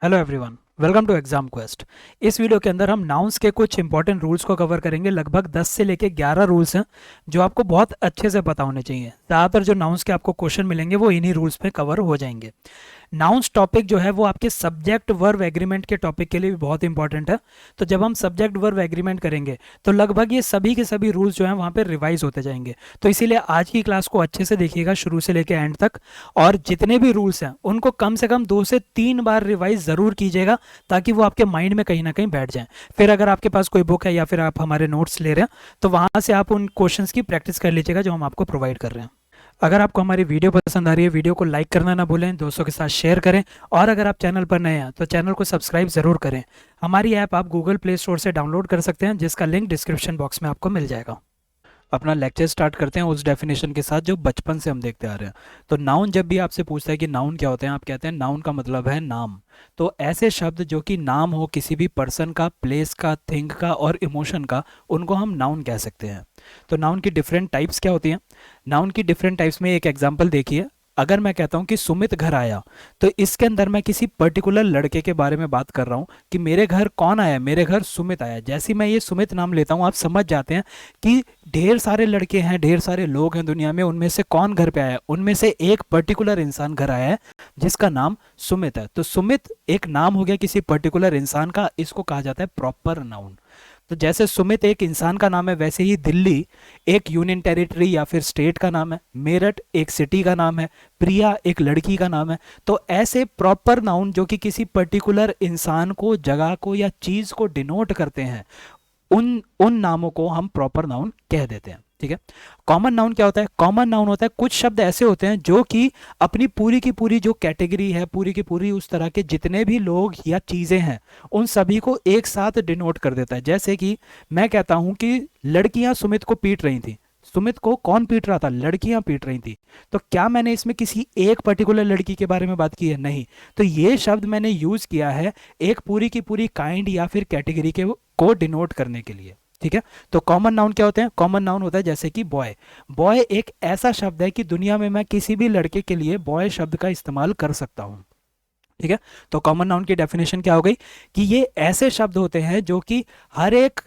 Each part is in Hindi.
Hello everyone, welcome to exam quest. इस वीडियो के अंदर हम नाउन्स के कुछ इंपॉर्टेंट रूल्स को कवर करेंगे। लगभग 10 से लेके 11 रूल्स हैं जो आपको बहुत अच्छे से पता होने चाहिए। ज़्यादातर जो नाउन्स के आपको क्वेश्चन मिलेंगे वो इन्हीं रूल्स पे कवर हो जाएंगे। नाउन्स टॉपिक जो है वो आपके सब्जेक्ट वर्ब एग्रीमेंट के टॉपिक के लिए भी बहुत इंपॉर्टेंट है। तो जब हम सब्जेक्ट वर्ब एग्रीमेंट करेंगे तो लगभग ये सभी के सभी रूल्स जो हैं वहाँ पे रिवाइज होते जाएंगे। तो इसीलिए आज की क्लास को अच्छे से देखिएगा शुरू से लेकर एंड तक, और जितने भी रूल्स हैं उनको कम से कम 2 से 3 बार रिवाइज ज़रूर कीजिएगा ताकि वो आपके माइंड में कहीं ना कहीं बैठ जाएं। फिर अगर आपके पास कोई बुक है या फिर आप हमारे नोट्स ले रहे हैं तो वहाँ से आप उन क्वेश्चंस की प्रैक्टिस कर लीजिएगा जो हम आपको प्रोवाइड कर रहे हैं। अगर आपको हमारी वीडियो पसंद आ रही है, वीडियो को लाइक करना ना भूलें, दोस्तों के साथ शेयर करें, और अगर आप चैनल पर नए हैं तो चैनल को सब्सक्राइब ज़रूर करें। हमारी ऐप आप गूगल प्ले स्टोर से डाउनलोड कर सकते हैं जिसका लिंक डिस्क्रिप्शन बॉक्स में आपको मिल जाएगा। अपना लेक्चर स्टार्ट करते हैं उस डेफिनेशन के साथ जो बचपन से हम देखते आ रहे हैं। तो नाउन जब भी आपसे पूछता है कि नाउन क्या होते हैं, आप कहते हैं नाउन का मतलब है नाम। तो ऐसे शब्द जो कि नाम हो किसी भी पर्सन का, प्लेस का, थिंग का और इमोशन का, उनको हम नाउन कह सकते हैं। तो नाउन की डिफरेंट टाइप्स क्या होती हैं? नाउन की डिफरेंट टाइप्स में एक एग्जांपल देखिए। अगर मैं कहता हूँ कि सुमित घर आया, तो इसके अंदर मैं किसी पर्टिकुलर लड़के के बारे में बात कर रहा हूँ कि मेरे घर कौन आया, मेरे घर सुमित आया। जैसे ही मैं ये सुमित नाम लेता हूँ आप समझ जाते हैं कि ढेर सारे लड़के हैं, ढेर सारे लोग हैं दुनिया में, उनमें से कौन घर पे आया, उनमें से एक पर्टिकुलर इंसान घर आया है जिसका नाम सुमित है। तो सुमित एक नाम हो गया किसी पर्टिकुलर इंसान का, इसको कहा जाता है प्रॉपर नाउन। तो जैसे सुमित एक इंसान का नाम है, वैसे ही दिल्ली एक यूनियन टेरिटरी या फिर स्टेट का नाम है, मेरठ एक सिटी का नाम है, प्रिया एक लड़की का नाम है। तो ऐसे प्रॉपर नाउन जो कि किसी पर्टिकुलर इंसान को, जगह को या चीज को डिनोट करते हैं, उन उन नामों को हम प्रॉपर नाउन कह देते हैं। ठीक है। कॉमन नाउन क्या होता है? कॉमन नाउन होता है कुछ शब्द ऐसे होते हैं जो कि अपनी पूरी की पूरी जो कैटेगरी है, पूरी की पूरी उस तरह के जितने भी लोग या चीजें हैं, उन सभी को एक साथ डिनोट कर देता है। जैसे कि मैं कहता हूं कि लड़कियां सुमित को पीट रही थी। सुमित को कौन पीट रहा था? लड़कियां पीट रही थी। तो क्या मैंने इसमें किसी एक पर्टिकुलर लड़की के बारे में बात की है? नहीं। तो ये शब्द मैंने यूज किया है एक पूरी की पूरी काइंड या फिर कैटेगरी के को डिनोट करने के लिए। ठीक है। तो कॉमन नाउन क्या होते हैं? कॉमन नाउन होता है जैसे कि बॉय। बॉय एक ऐसा शब्द है कि दुनिया में मैं किसी भी लड़के के लिए बॉय शब्द का इस्तेमाल कर सकता हूं। ठीक है। तो कॉमन नाउन की डेफिनेशन क्या हो गई कि ये ऐसे शब्द होते हैं जो कि हर एक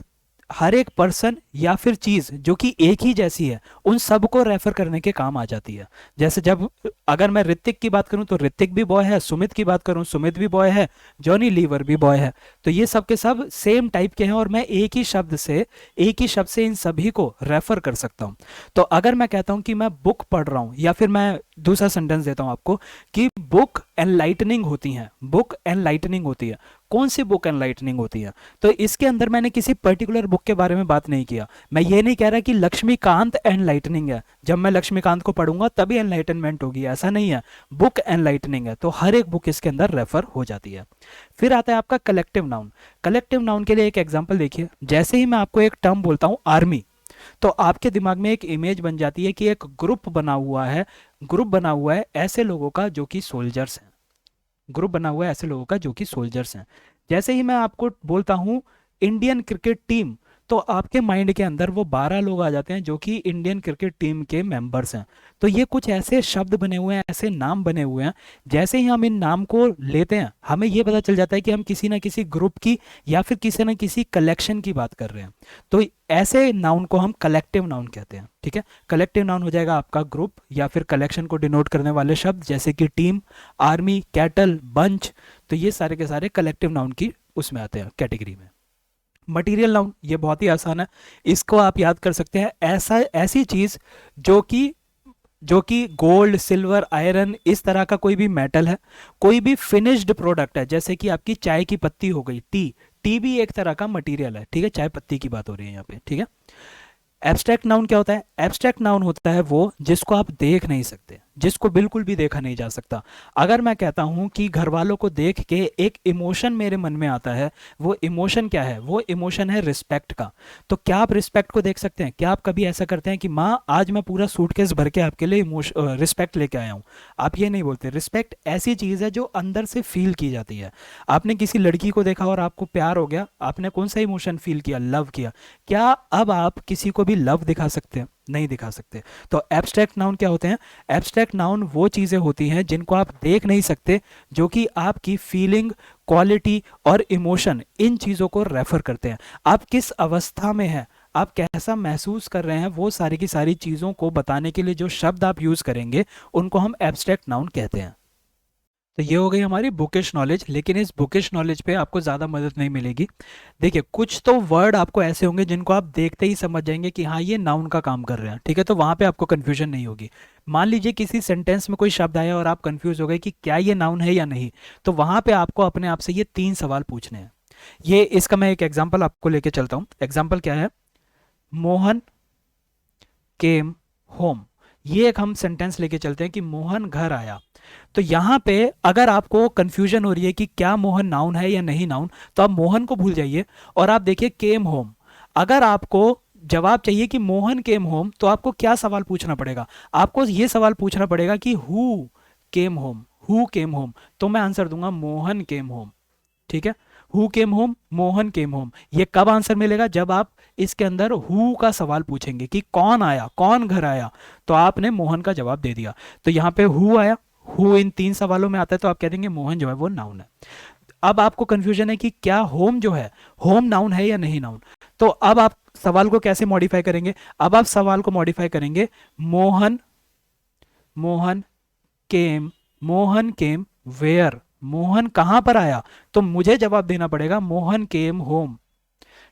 हर एक पर्सन या फिर चीज जो कि एक ही जैसी है, उन सबको रेफर करने के काम आ जाती है। जैसे जब अगर मैं ऋतिक की बात करूं तो ऋतिक भी बॉय है, सुमित की बात करूं सुमित भी बॉय है, जॉनी लीवर भी बॉय है। तो ये सब के सब सेम टाइप के हैं और मैं एक ही शब्द से इन सभी को रेफर कर सकता हूं। तो अगर मैं कहता हूं कि मैं बुक पढ़ रहा हूं, या फिर मैं दूसरा सेंटेंस देता हूं आपको कि बुक एनलाइटनिंग होती है, बुक एनलाइटनिंग होती है। कौन सी बुक एनलाइटनिंग होती है? तो इसके अंदर मैंने किसी पर्टिकुलर बुक के बारे में बात नहीं किया। मैं ये नहीं कह रहा कि लक्ष्मीकांत एनलाइटनिंग है, जब मैं लक्ष्मीकांत को पढ़ूंगा तभी एनलाइटनमेंट होगी, ऐसा नहीं है। बुक एनलाइटनिंग है, तो हर एक बुक इसके अंदर रेफर हो जाती है। फिर आता है आपका कलेक्टिव नाउन। कलेक्टिव नाउन के लिए एक एग्जाम्पल देखिए। जैसे ही मैं आपको एक टर्म बोलता हूं आर्मी, तो आपके दिमाग में एक इमेज बन जाती है कि एक ग्रुप बना हुआ है, ग्रुप बना हुआ है ऐसे लोगों का जो कि सोल्जर्स हैं, ग्रुप बना हुआ है ऐसे लोगों का जो कि सोल्जर्स हैं। जैसे ही मैं आपको बोलता हूं इंडियन क्रिकेट टीम, तो आपके माइंड के अंदर वो 12 लोग आ जाते हैं जो कि इंडियन क्रिकेट टीम के मेंबर्स हैं। तो ये कुछ ऐसे शब्द बने हुए हैं, ऐसे नाम बने हुए हैं, जैसे ही हम इन नाम को लेते हैं हमें ये पता चल जाता है कि हम किसी ना किसी ग्रुप की या फिर किसी ना किसी कलेक्शन की बात कर रहे हैं। तो ऐसे नाउन को हम कलेक्टिव नाउन कहते हैं। ठीक है। कलेक्टिव नाउन हो जाएगा आपका ग्रुप या फिर कलेक्शन को डिनोट करने वाले शब्द, जैसे कि टीम, आर्मी, कैटल, बंच। तो ये सारे के सारे कलेक्टिव नाउन की उसमें आते हैं, कैटेगरी में। मटेरियल नाउन ये बहुत ही आसान है, इसको आप याद कर सकते हैं। ऐसी चीज जो कि जो कि गोल्ड, सिल्वर, आयरन, इस तरह का कोई भी मेटल है, कोई भी फिनिश्ड प्रोडक्ट है, जैसे कि आपकी चाय की पत्ती हो गई, टी। टी भी एक तरह का मटेरियल है। ठीक है। चाय पत्ती की बात हो रही है यहाँ पे। ठीक है। एब्स्ट्रैक्ट नाउन क्या होता है? एब्स्ट्रैक्ट नाउन होता है वो जिसको आप देख नहीं सकते, जिसको बिल्कुल भी देखा नहीं जा सकता। अगर मैं कहता हूं कि घर वालों को देख के एक इमोशन मेरे मन में आता है, वो इमोशन क्या है? वो इमोशन है रिस्पेक्ट का। तो क्या आप रिस्पेक्ट को देख सकते हैं? क्या आप कभी ऐसा करते हैं कि माँ आज मैं पूरा सूटकेस भर के आपके लिए रिस्पेक्ट लेके आया हूँ? आप ये नहीं बोलते। रिस्पेक्ट ऐसी चीज़ है जो अंदर से फील की जाती है। आपने किसी लड़की को देखा और आपको प्यार हो गया, आपने कौन सा इमोशन फील किया? लव किया। क्या अब आप किसी को भी लव दिखा सकते हैं? नहीं दिखा सकते। तो एब्स्ट्रैक्ट नाउन क्या होते हैं? एब्स्ट्रैक्ट नाउन वो चीजें होती हैं जिनको आप देख नहीं सकते, जो कि आपकी फीलिंग क्वालिटी और इमोशन, इन चीज़ों को रेफर करते हैं। आप किस अवस्था में हैं, आप कैसा महसूस कर रहे हैं, वो सारी की सारी चीज़ों को बताने के लिए जो शब्द आप यूज़ करेंगे उनको हम एब्स्ट्रैक्ट नाउन कहते हैं। तो ये हो गई हमारी बुकिश नॉलेज, लेकिन इस बुकिश नॉलेज पे आपको ज़्यादा मदद नहीं मिलेगी। देखिए कुछ तो वर्ड आपको ऐसे होंगे जिनको आप देखते ही समझ जाएंगे कि हाँ ये नाउन का काम कर रहे हैं, ठीक है, तो वहाँ पे आपको कन्फ्यूजन नहीं होगी। मान लीजिए किसी सेंटेंस में कोई शब्द आया और आप कन्फ्यूज हो गए कि क्या ये नाउन है या नहीं, तो वहाँ पे आपको अपने आप से ये 3 सवाल पूछने हैं। ये इसका मैं एक एग्जाम्पल आपको लेके चलता हूँ। एग्जाम्पल क्या है, मोहन केम होम। ये एक हम सेंटेंस लेके चलते हैं कि मोहन घर आया। तो यहाँ पे अगर आपको कंफ्यूजन हो रही है कि क्या मोहन नाउन है या नहीं नाउन, तो आप मोहन को भूल जाइए और आप देखिए केम होम। अगर आपको जवाब चाहिए कि मोहन केम होम, तो आपको क्या सवाल पूछना पड़ेगा, आपको ये सवाल पूछना पड़ेगा कि who came home, who came home. तो मैं आंसर दूंगा मोहन केम होम, ठीक है। Who came home, Mohan came home. ये कब आंसर मिलेगा, जब आप इसके अंदर हु का सवाल पूछेंगे कि कौन आया, कौन घर आया, तो आपने मोहन का जवाब दे दिया। तो यहाँ पे हु आया, हु इन 3 सवालों में आता है, तो आप कह देंगे मोहन जो है वो नाउन है। अब आपको कंफ्यूजन है कि क्या होम जो है, होम नाउन है या नहीं नाउन। तो अब आप सवाल को कैसे मॉडिफाई करेंगे, अब आप सवाल को मॉडिफाई करेंगे, मोहन मोहन केम, मोहन केम वेयर, मोहन कहां पर आया, तो मुझे जवाब देना पड़ेगा मोहन केम होम,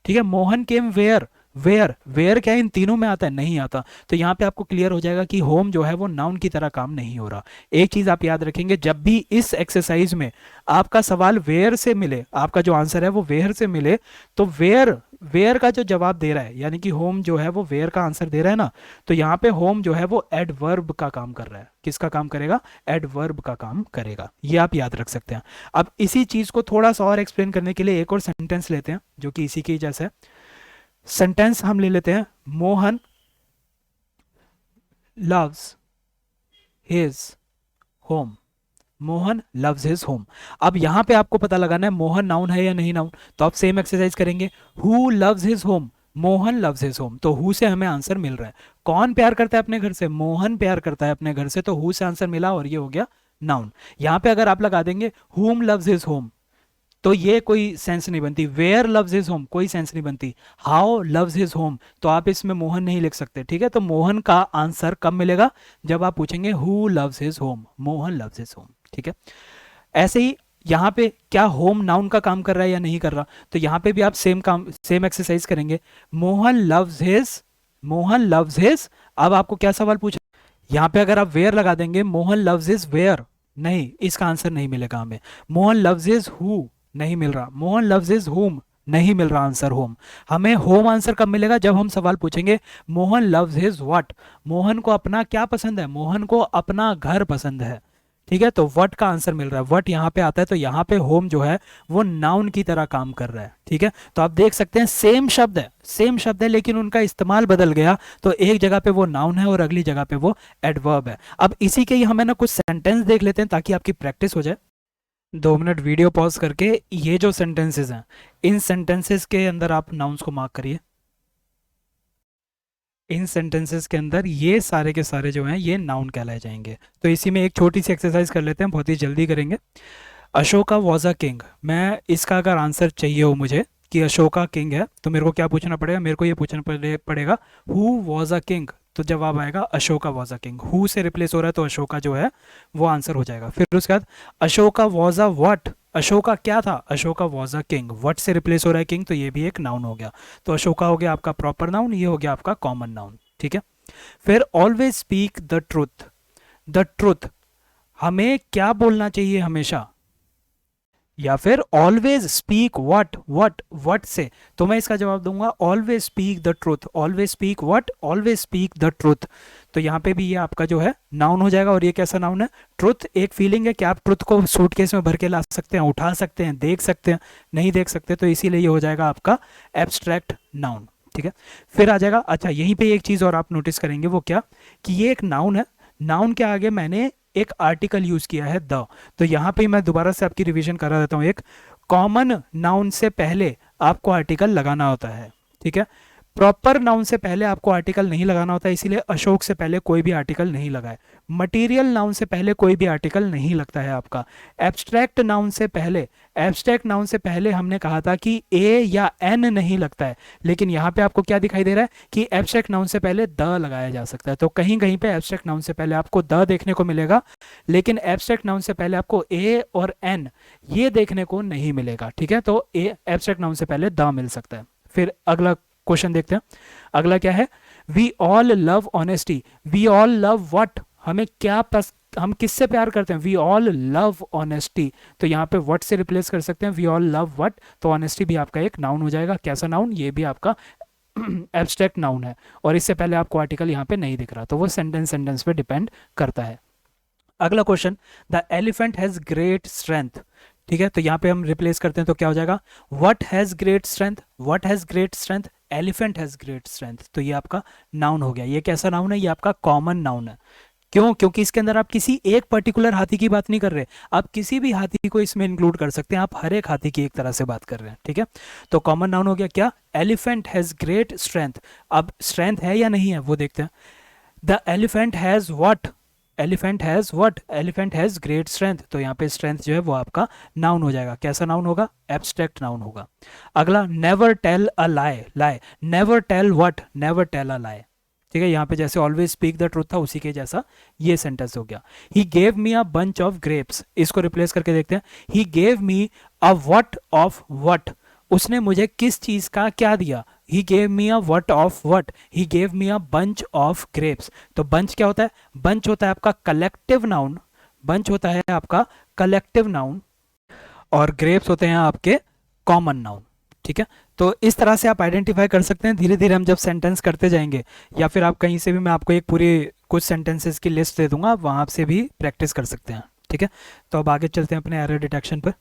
ठीक है। Mohan came where, where where क्या इन तीनों में आता है, नहीं आता। तो यहाँ पे आपको क्लियर हो जाएगा कि होम जो है वो नाउन की तरह काम नहीं हो रहा। एक चीज आप याद रखेंगे, जब भी इस एक्सरसाइज में आपका सवाल वेयर से मिले, आपका जो आंसर है वो वेयर से मिले, तो वेयर, वेयर का जो जवाब दे रहा है, यानी कि होम जो है वो वेयर का आंसर दे रहा है ना, तो यहाँ पे होम जो है वो एडवर्ब का काम कर रहा है। किसका काम करेगा, एडवर्ब का काम करेगा, ये आप याद रख सकते हैं। अब इसी चीज को थोड़ा सा और एक्सप्लेन करने के लिए एक और सेंटेंस लेते हैं जो कि इसी के जैसा है। सेंटेंस हम ले लेते हैं, Mohan loves his home, Mohan loves his home. अब यहां पे आपको पता लगाना है मोहन नाउन है या नहीं नाउन, तो आप सेम एक्सरसाइज करेंगे, who loves his home, Mohan loves his home. तो हु से हमें आंसर मिल रहा है, कौन प्यार करता है अपने घर से, मोहन प्यार करता है अपने घर से, तो हु से आंसर मिला और ये हो गया नाउन। यहां पे अगर आप लगा देंगे हुम लव्स हिज होम, तो ये कोई सेंस नहीं बनती। वेयर लव्स हिज होम, कोई सेंस नहीं बनती। हाउ लव्स हिज होम, तो आप इसमें मोहन नहीं लिख सकते, ठीक है। तो मोहन का आंसर कब मिलेगा, जब आप पूछेंगे who loves his home, Mohan loves his home, ठीक है। ऐसे ही यहाँ पे क्या होम नाउन का काम कर रहा है या नहीं कर रहा, तो यहाँ पे भी आप सेम काम, सेम एक्सरसाइज करेंगे, Mohan loves his, Mohan loves his. अब आपको क्या सवाल पूछा, यहाँ पे अगर आप वेयर लगा देंगे, मोहन लव्स हिज वेयर, नहीं, इसका आंसर नहीं मिलेगा हमें। मोहन लव्स हिज हु, नहीं मिल रहा। मोहन लव्स हिज होम, नहीं मिल रहा आंसर होम। हमें होम आंसर कब मिलेगा, जब हम सवाल पूछेंगे Mohan loves his what, Mohan को अपना क्या पसंद है, मोहन को अपना घर पसंद है, ठीक है। तो व्हाट का आंसर मिल रहा है, व्हाट यहाँ पे आता है, तो यहाँ पे होम जो है वो नाउन की तरह काम कर रहा है, ठीक है। तो आप देख सकते हैं सेम शब्द है, सेम शब्द है, लेकिन उनका इस्तेमाल बदल गया। तो एक जगह पे वो नाउन है और अगली जगह पे वो एडवर्ब है। अब इसी के ही हमें ना कुछ सेंटेंस देख लेते हैं ताकि आपकी प्रैक्टिस हो जाए। 2 मिनट वीडियो पॉज करके ये जो सेंटेंसेस हैं, इन सेंटेंसेस के अंदर आप नाउन्स को मार्क करिए। इन सेंटेंसेस के अंदर ये सारे के सारे जो हैं ये नाउन कहलाए जाएंगे। तो इसी में एक छोटी सी एक्सरसाइज कर लेते हैं, बहुत ही जल्दी करेंगे। अशोका वॉज अ किंग, मैं इसका अगर आंसर चाहिए हो मुझे कि अशोका किंग है, तो मेरे को क्या पूछना पड़ेगा, मेरे को ये पूछना पड़ेगा हु वॉज अ किंग, तो जवाब आएगा Ashoka was a king. Who से रिप्लेस हो रहा है तो अशोका जो है वो आंसर हो जाएगा। फिर उसके बाद Ashoka was a what, Ashoka क्या था, Ashoka was a king, what से रिप्लेस हो रहा है किंग, तो ये भी एक नाउन हो गया। तो अशोका हो गया आपका प्रॉपर नाउन, ये हो गया आपका कॉमन नाउन, ठीक है। फिर always speak the truth, the truth, हमें क्या बोलना चाहिए हमेशा, या फिर always speak what, what what से, तो मैं इसका जवाब दूंगा always speak the truth, always speak what, always speak the truth. तो यहाँ पे भी ये आपका जो है नाउन हो जाएगा। और ये कैसा नाउन है, ट्रुथ एक फीलिंग है कि आप ट्रुथ को सूटकेस में भर के ला सकते हैं, उठा सकते हैं, देख सकते हैं, नहीं देख सकते, तो इसीलिए ये हो जाएगा आपका एब्स्ट्रैक्ट नाउन, ठीक है। फिर आ जाएगा, अच्छा यहीं पे एक चीज और आप नोटिस करेंगे, वो क्या, कि ये एक नाउन है, नाउन के आगे मैंने एक आर्टिकल यूज किया है द। तो यहां पे मैं दोबारा से आपकी रिवीजन करा देता हूं, एक कॉमन नाउन से पहले आपको आर्टिकल लगाना होता है, ठीक है। प्रॉपर नाउन से पहले आपको आर्टिकल नहीं लगाना होता, इसीलिए अशोक से पहले कोई भी आर्टिकल नहीं लगाए। मटेरियल नाउन से पहले कोई भी आर्टिकल नहीं लगता है आपका। एब्स्ट्रैक्ट नाउन से पहले, एब्स्ट्रैक्ट नाउन से पहले हमने कहा था कि ए या एन नहीं लगता है, लेकिन यहाँ पे आपको क्या दिखाई दे रहा है कि एब्स्ट्रैक्ट नाउन से पहले द लगाया जा सकता है। तो कहीं कहीं पे एब्स्ट्रैक्ट नाउन से पहले आपको द देखने को मिलेगा, लेकिन एब्स्ट्रैक्ट नाउन से पहले आपको ए और एन ये देखने को नहीं मिलेगा। ठीक है, तो ए एब्स्ट्रैक्ट नाउन से पहले द मिल सकता है। फिर अगला क्वेश्चन देखते हैं। अगला क्या है, we all love honesty. We all love what, हमें क्या हम किससे प्यार करते हैं, वी ऑल लव ऑनेस्टी। तो यहाँ पे व्हाट से रिप्लेस कर सकते हैं, वी ऑल लव व्हाट, तो ऑनेस्टी भी आपका एक नाउन हो जाएगा। कैसा नाउन, ये भी आपका एब्स्ट्रैक्ट नाउन है, और इससे पहले आपको आर्टिकल यहाँ पे नहीं दिख रहा, तो वो सेंटेंस पे डिपेंड करता है। अगला question, the elephant has great strength. ठीक है, तो यहाँ पे हम रिप्लेस करते हैं तो क्या हो जाएगा, what has great strength, what has great strength, elephant has great strength. तो ये आपका नाउन हो गया। ये कैसा नाउन है, ये आपका कॉमन नाउन है। क्यों, क्योंकि इसके अंदर आप किसी एक पर्टिकुलर हाथी की बात नहीं कर रहे, आप किसी भी हाथी को इसमें इंक्लूड कर सकते हैं, आप हर एक हाथी की एक तरह से बात कर रहे हैं। ठीक है, तो कॉमन नाउन हो गया क्या, एलिफेंट हैज ग्रेट स्ट्रेंथ। अब स्ट्रेंथ है या नहीं है वो देखते हैं। The elephant has what, elephant has what, elephant has great strength. तो यहाँ पे स्ट्रेंथ जो है वो आपका नाउन हो जाएगा। कैसा नाउन होगा, एब्स्ट्रैक्ट नाउन होगा। अगला, never tell a lie, lie, never tell what, never tell a lie. ठीक है, यहाँ पे जैसे ऑलवेज स्पीक द ट्रूथ था, उसी के जैसा ये सेंटेंस हो गया। He gave me a bunch of grapes, इसको रिप्लेस करके देखते हैं। He gave me a what of what, उसने मुझे किस चीज का क्या दिया, he gave me a what of what, he gave me a bunch of grapes. तो बंच क्या होता है, बंच होता है आपका कलेक्टिव नाउन, बंच होता है आपका कलेक्टिव नाउन, और ग्रेप्स होते हैं आपके कॉमन नाउन। ठीक है, तो इस तरह से आप आइडेंटिफाई कर सकते हैं। धीरे धीरे हम जब सेंटेंस करते जाएंगे, या फिर आप कहीं से भी, मैं आपको एक पूरी कुछ सेंटेंसेस की लिस्ट दे दूंगा, आप वहां से भी प्रैक्टिस कर सकते हैं। ठीक है, तो अब आगे चलते हैं अपने एरर डिटेक्शन पर।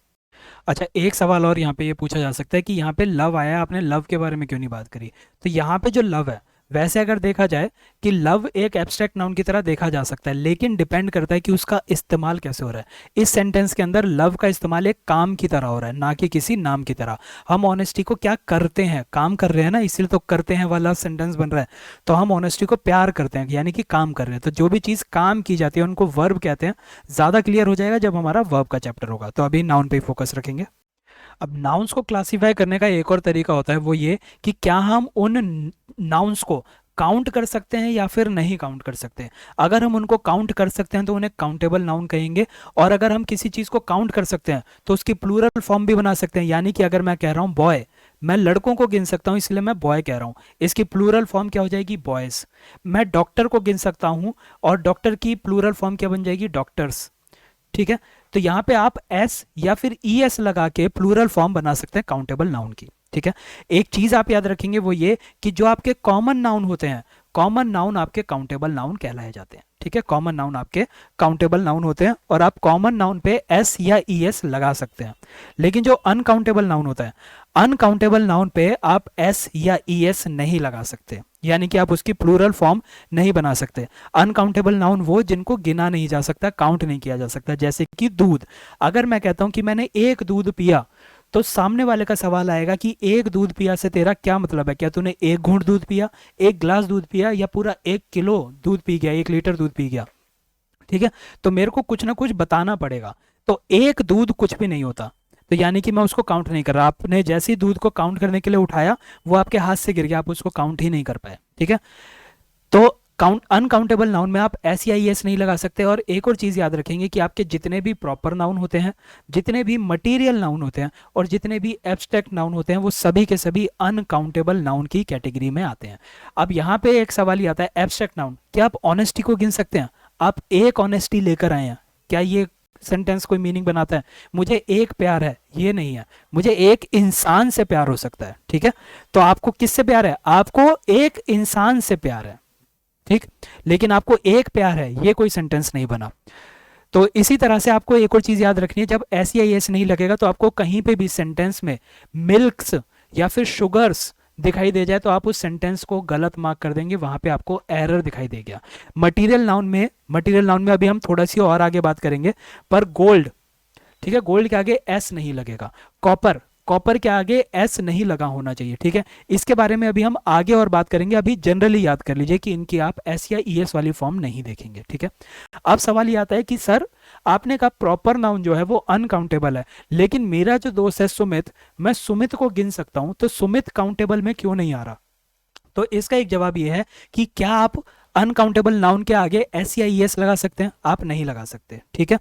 अच्छा, एक सवाल और यहाँ पे ये पूछा जा सकता है कि यहाँ पे लव आया, आपने लव के बारे में क्यों नहीं बात करी। तो यहाँ पे जो लव है, वैसे अगर देखा जाए कि लव एक एब्स्ट्रैक्ट नाउन की तरह देखा जा सकता है, लेकिन डिपेंड करता है कि उसका इस्तेमाल कैसे हो रहा है। इस सेंटेंस के अंदर लव का इस्तेमाल एक काम की तरह हो रहा है, ना कि किसी नाम की तरह। हम ऑनेस्टी को क्या करते हैं, काम कर रहे हैं ना, इसलिए तो करते हैं वाला सेंटेंस बन रहा है। तो हम ऑनेस्टी को प्यार करते हैं, यानी कि काम कर रहे हैं। तो जो भी चीज़ काम की जाती है उनको वर्ब कहते हैं। ज़्यादा क्लियर हो जाएगा जब हमारा वर्ब का चैप्टर होगा। तो अभी नाउन पे फोकस रखेंगे। अब नाउन्स को क्लासीफाई करने का एक और तरीका होता है, वो ये कि क्या हम उन नाउन्स को काउंट कर सकते हैं या फिर नहीं काउंट कर सकते हैं। अगर हम उनको काउंट कर सकते हैं तो उन्हें काउंटेबल नाउन कहेंगे, और अगर हम किसी चीज़ को काउंट कर सकते हैं तो उसकी प्लूरल फॉर्म भी बना सकते हैं। यानी कि अगर मैं कह रहा हूँ बॉय, मैं लड़कों को गिन सकता हूँ, इसलिए मैं बॉय कह रहा हूँ, इसकी प्लूरल फॉर्म क्या हो जाएगी, बॉयज। मैं डॉक्टर को गिन सकता हूँ, और डॉक्टर की प्लूरल फॉर्म क्या बन जाएगी, डॉक्टर्स। ठीक है, तो यहां पे आप एस या फिर ई एस लगा के प्लूरल फॉर्म बना सकते हैं काउंटेबल नाउन की। ठीक है, एक चीज आप याद रखेंगे वो ये कि जो आपके कॉमन नाउन होते हैं, कॉमन नाउन आपके काउंटेबल नाउन कहलाए जाते हैं। ठीक है, कॉमन नाउन आपके काउंटेबल नाउन होते हैं, और आप कॉमन नाउन पे एस या ई एस लगा सकते हैं। लेकिन जो अनकाउंटेबल नाउन होता है, अनकाउंटेबल नाउन पे आप एस या ई एस नहीं लगा सकते, यानी कि आप उसकी प्लूरल फॉर्म नहीं बना सकते। अनकाउंटेबल नाउन वो जिनको गिना नहीं जा सकता, काउंट नहीं किया जा सकता। जैसे कि दूध, अगर मैं कहता हूं कि मैंने एक दूध पिया, तो सामने वाले का सवाल आएगा कि एक दूध पिया से तेरा क्या मतलब है, क्या तूने एक घूंट दूध पिया, एक ग्लास दूध पिया, या पूरा 1 किलो दूध पी गया, 1 लीटर दूध पी गया। ठीक है, तो मेरे को कुछ ना कुछ बताना पड़ेगा। तो एक दूध कुछ भी नहीं होता, तो यानी कि मैं उसको काउंट नहीं कर रहा। आपने जैसे ही दूध को काउंट करने के लिए उठाया, वो आपके हाथ से गिर गया, आप उसको काउंट ही नहीं कर पाए। ठीक है, तो काउंट अनकाउंटेबल नाउन में आप एस या ई एस नहीं लगा सकते। और एक और चीज़ याद रखेंगे कि आपके जितने भी प्रॉपर नाउन होते हैं, जितने भी मटेरियल नाउन होते हैं, और जितने भी एब्स्ट्रैक्ट नाउन होते हैं, वो सभी के सभी अनकाउंटेबल नाउन की कैटेगरी में आते हैं। अब यहाँ पे एक सवाल ही आता है, एब्स्ट्रैक्ट नाउन, क्या आप ऑनेस्टी को गिन सकते हैं? आप एक ऑनेस्टी लेकर आए हैं, क्या ये सेंटेंस कोई मीनिंग बनाता है? मुझे एक प्यार है, ये नहीं है, मुझे एक इंसान से प्यार हो सकता है। ठीक है, तो आपको किससे प्यार है? आपको एक इंसान से प्यार है। ठीक, लेकिन आपको एक प्यार है, ये कोई सेंटेंस नहीं बना। तो इसी तरह से आपको एक और चीज याद रखनी है, जब एस या एस नहीं लगेगा तो आपको कहीं पे भी सेंटेंस में मिल्क्स या फिर शुगर्स दिखाई दे जाए तो आप उस सेंटेंस को गलत मार्क कर देंगे, वहां पे आपको एरर दिखाई देगा। मटेरियल नाउन में अभी हम थोड़ा सी और आगे बात करेंगे, पर गोल्ड, ठीक है, गोल्ड के आगे एस नहीं लगेगा। कॉपर, कॉपर के आगे एस नहीं लगा होना चाहिए, ठीक है। इसके बारे में अभी हम आगे और बात करेंगे, अभी जनरली याद कर लीजिए कि इनकी आप एस या ई एस वाली फॉर्म नहीं देखेंगे, ठीक है। अब सवाल ये आता है कि सर आपने कहा प्रॉपर नाउन जो है वो अनकाउंटेबल है, लेकिन मेरा जो दोस्त है सुमित, मैं सुमित को गिन सकता हूं, तो सुमित काउंटेबल में क्यों नहीं आ रहा? तो इसका एक जवाब ये है कि क्या आप अनकाउंटेबल नाउन के आगे एस या ई एस लगा सकते हैं? आप नहीं लगा सकते, ठीक है।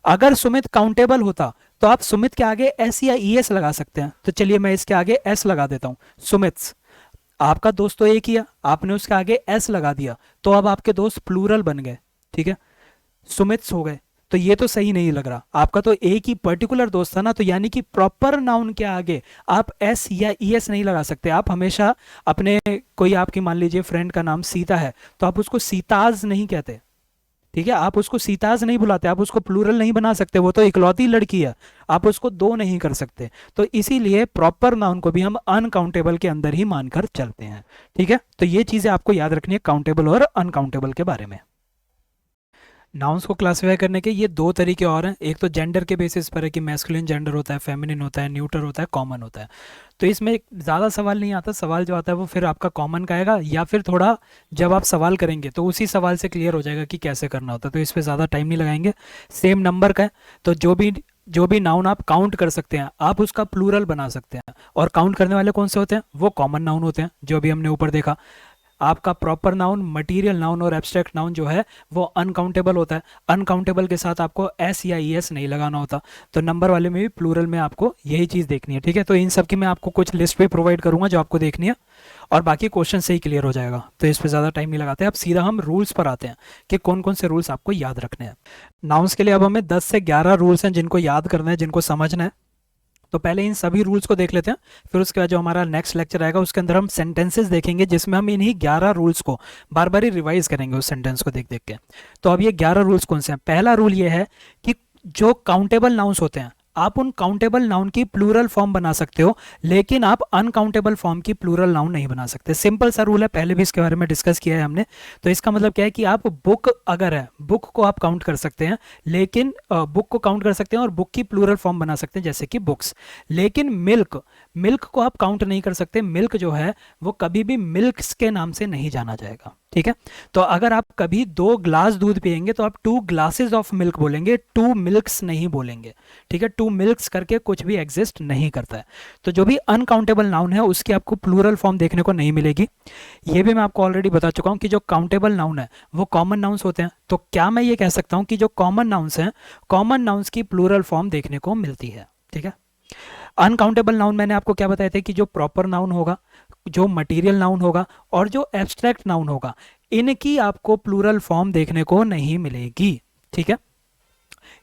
अगर सुमित काउंटेबल होता तो आप सुमित के आगे एस या ई एस लगा सकते हैं। तो चलिए मैं इसके आगे एस लगा देता हूं, सुमित्स। आपका दोस्त तो एक ही है, आपने उसके आगे एस लगा दिया, तो अब आपके दोस्त प्लूरल बन गए, ठीक है, सुमित्स हो गए। तो ये तो सही नहीं लग रहा, आपका तो एक ही पर्टिकुलर दोस्त था ना, तो यानी कि प्रॉपर नाउन के आगे आप एस या ई एस नहीं लगा सकते। आप हमेशा अपने, कोई आपकी मान लीजिए फ्रेंड का नाम सीता है, तो आप उसको सीताज नहीं कहते, ठीक है, आप उसको सीताज नहीं बुलाते, आप उसको प्लूरल नहीं बना सकते, वो तो इकलौती लड़की है, आप उसको दो नहीं कर सकते। तो इसीलिए प्रॉपर नाउन को भी हम अनकाउंटेबल के अंदर ही मानकर चलते हैं, ठीक है। तो ये चीजें आपको याद रखनी है काउंटेबल और अनकाउंटेबल के बारे में। नाउन्स को क्लासिफाई करने के ये दो तरीके और हैं, एक तो जेंडर के बेसिस पर है कि मैस्कुलिन जेंडर होता है, फेमिनिन होता है, न्यूटर होता है, कॉमन होता है। तो इसमें ज़्यादा सवाल नहीं आता, सवाल जो आता है वो फिर आपका कॉमन का आएगा, या फिर थोड़ा जब आप सवाल करेंगे तो उसी सवाल से क्लियर हो जाएगा कि कैसे करना होता है, तो इस पर ज़्यादा टाइम नहीं लगाएंगे। सेम नंबर का है, तो जो भी नाउन आप काउंट कर सकते हैं आप उसका प्लूरल बना सकते हैं, और काउंट करने वाले कौन से होते हैं? वो कॉमन नाउन होते हैं, जो अभी हमने ऊपर देखा। आपका प्रॉपर नाउन, मटेरियल नाउन और एब्स्ट्रैक्ट नाउन जो है वो अनकाउंटेबल होता है। अनकाउंटेबल के साथ आपको एस या ई एस नहीं लगाना होता। तो नंबर वाले में भी प्लूरल में आपको यही चीज़ देखनी है, ठीक है। तो इन सब की मैं आपको कुछ लिस्ट भी प्रोवाइड करूंगा जो आपको देखनी है, और बाकी क्वेश्चन से ही क्लियर हो जाएगा, तो इस पर ज़्यादा टाइम नहीं लगाते। अब सीधा हम रूल्स पर आते हैं कि कौन कौन से रूल्स आपको याद रखने हैं। नाउन्स के लिए अब हमें 10 से 11 रूल्स हैं जिनको याद करना है, जिनको समझना है। तो पहले इन सभी रूल्स को देख लेते हैं, फिर उसके बाद जो हमारा नेक्स्ट लेक्चर आएगा उसके अंदर हम सेंटेंसेस देखेंगे जिसमें हम इन्हीं 11 रूल्स को बार बार ही रिवाइज करेंगे उस सेंटेंस को देख देख के। तो अब ये 11 रूल्स कौन से हैं? पहला रूल ये है कि जो काउंटेबल नाउन्स होते हैं आप उन काउंटेबल नाउन की प्लूरल फॉर्म बना सकते हो, लेकिन आप अनकाउंटेबल फॉर्म की प्लूरल नाउन नहीं बना सकते। सिंपल सा रूल है, पहले भी इसके बारे में डिस्कस किया है हमने। तो इसका मतलब क्या है कि आप बुक अगर है, बुक को आप काउंट कर सकते हैं, लेकिन बुक को काउंट कर सकते हैं और बुक की प्लूरल फॉर्म बना सकते हैं जैसे कि बुक्स। लेकिन मिल्क को आप काउंट नहीं कर सकते। मिल्क जो है वो कभी भी मिल्क्स के नाम से नहीं जाना जाएगा, ठीक है। तो अगर आप कभी 2 ग्लास दूध पिएंगे तो आप 2 ग्लासेस ऑफ मिल्क बोलेंगे, 2 मिल्क्स नहीं बोलेंगे, ठीक है। 2 मिल्क्स करके कुछ भी एग्जिस्ट नहीं करता है। तो जो भी अनकाउंटेबल नाउन है उसकी आपको प्लूरल फॉर्म देखने को नहीं मिलेगी। ये भी मैं आपको ऑलरेडी बता चुका हूं कि जो काउंटेबल नाउन है वो कॉमन नाउन्स होते हैं। तो क्या मैं ये कह सकता हूं कि जो कॉमन नाउन्स हैं, कॉमन नाउन्स की प्लूरल फॉर्म देखने को मिलती है, ठीक है। अनकाउंटेबल नाउन मैंने आपको क्या बताया था कि जो प्रॉपर नाउन होगा, जो मटेरियल नाउन होगा और जो एब्स्ट्रैक्ट नाउन होगा, इनकी आपको प्लूरल फॉर्म देखने को नहीं मिलेगी, ठीक है।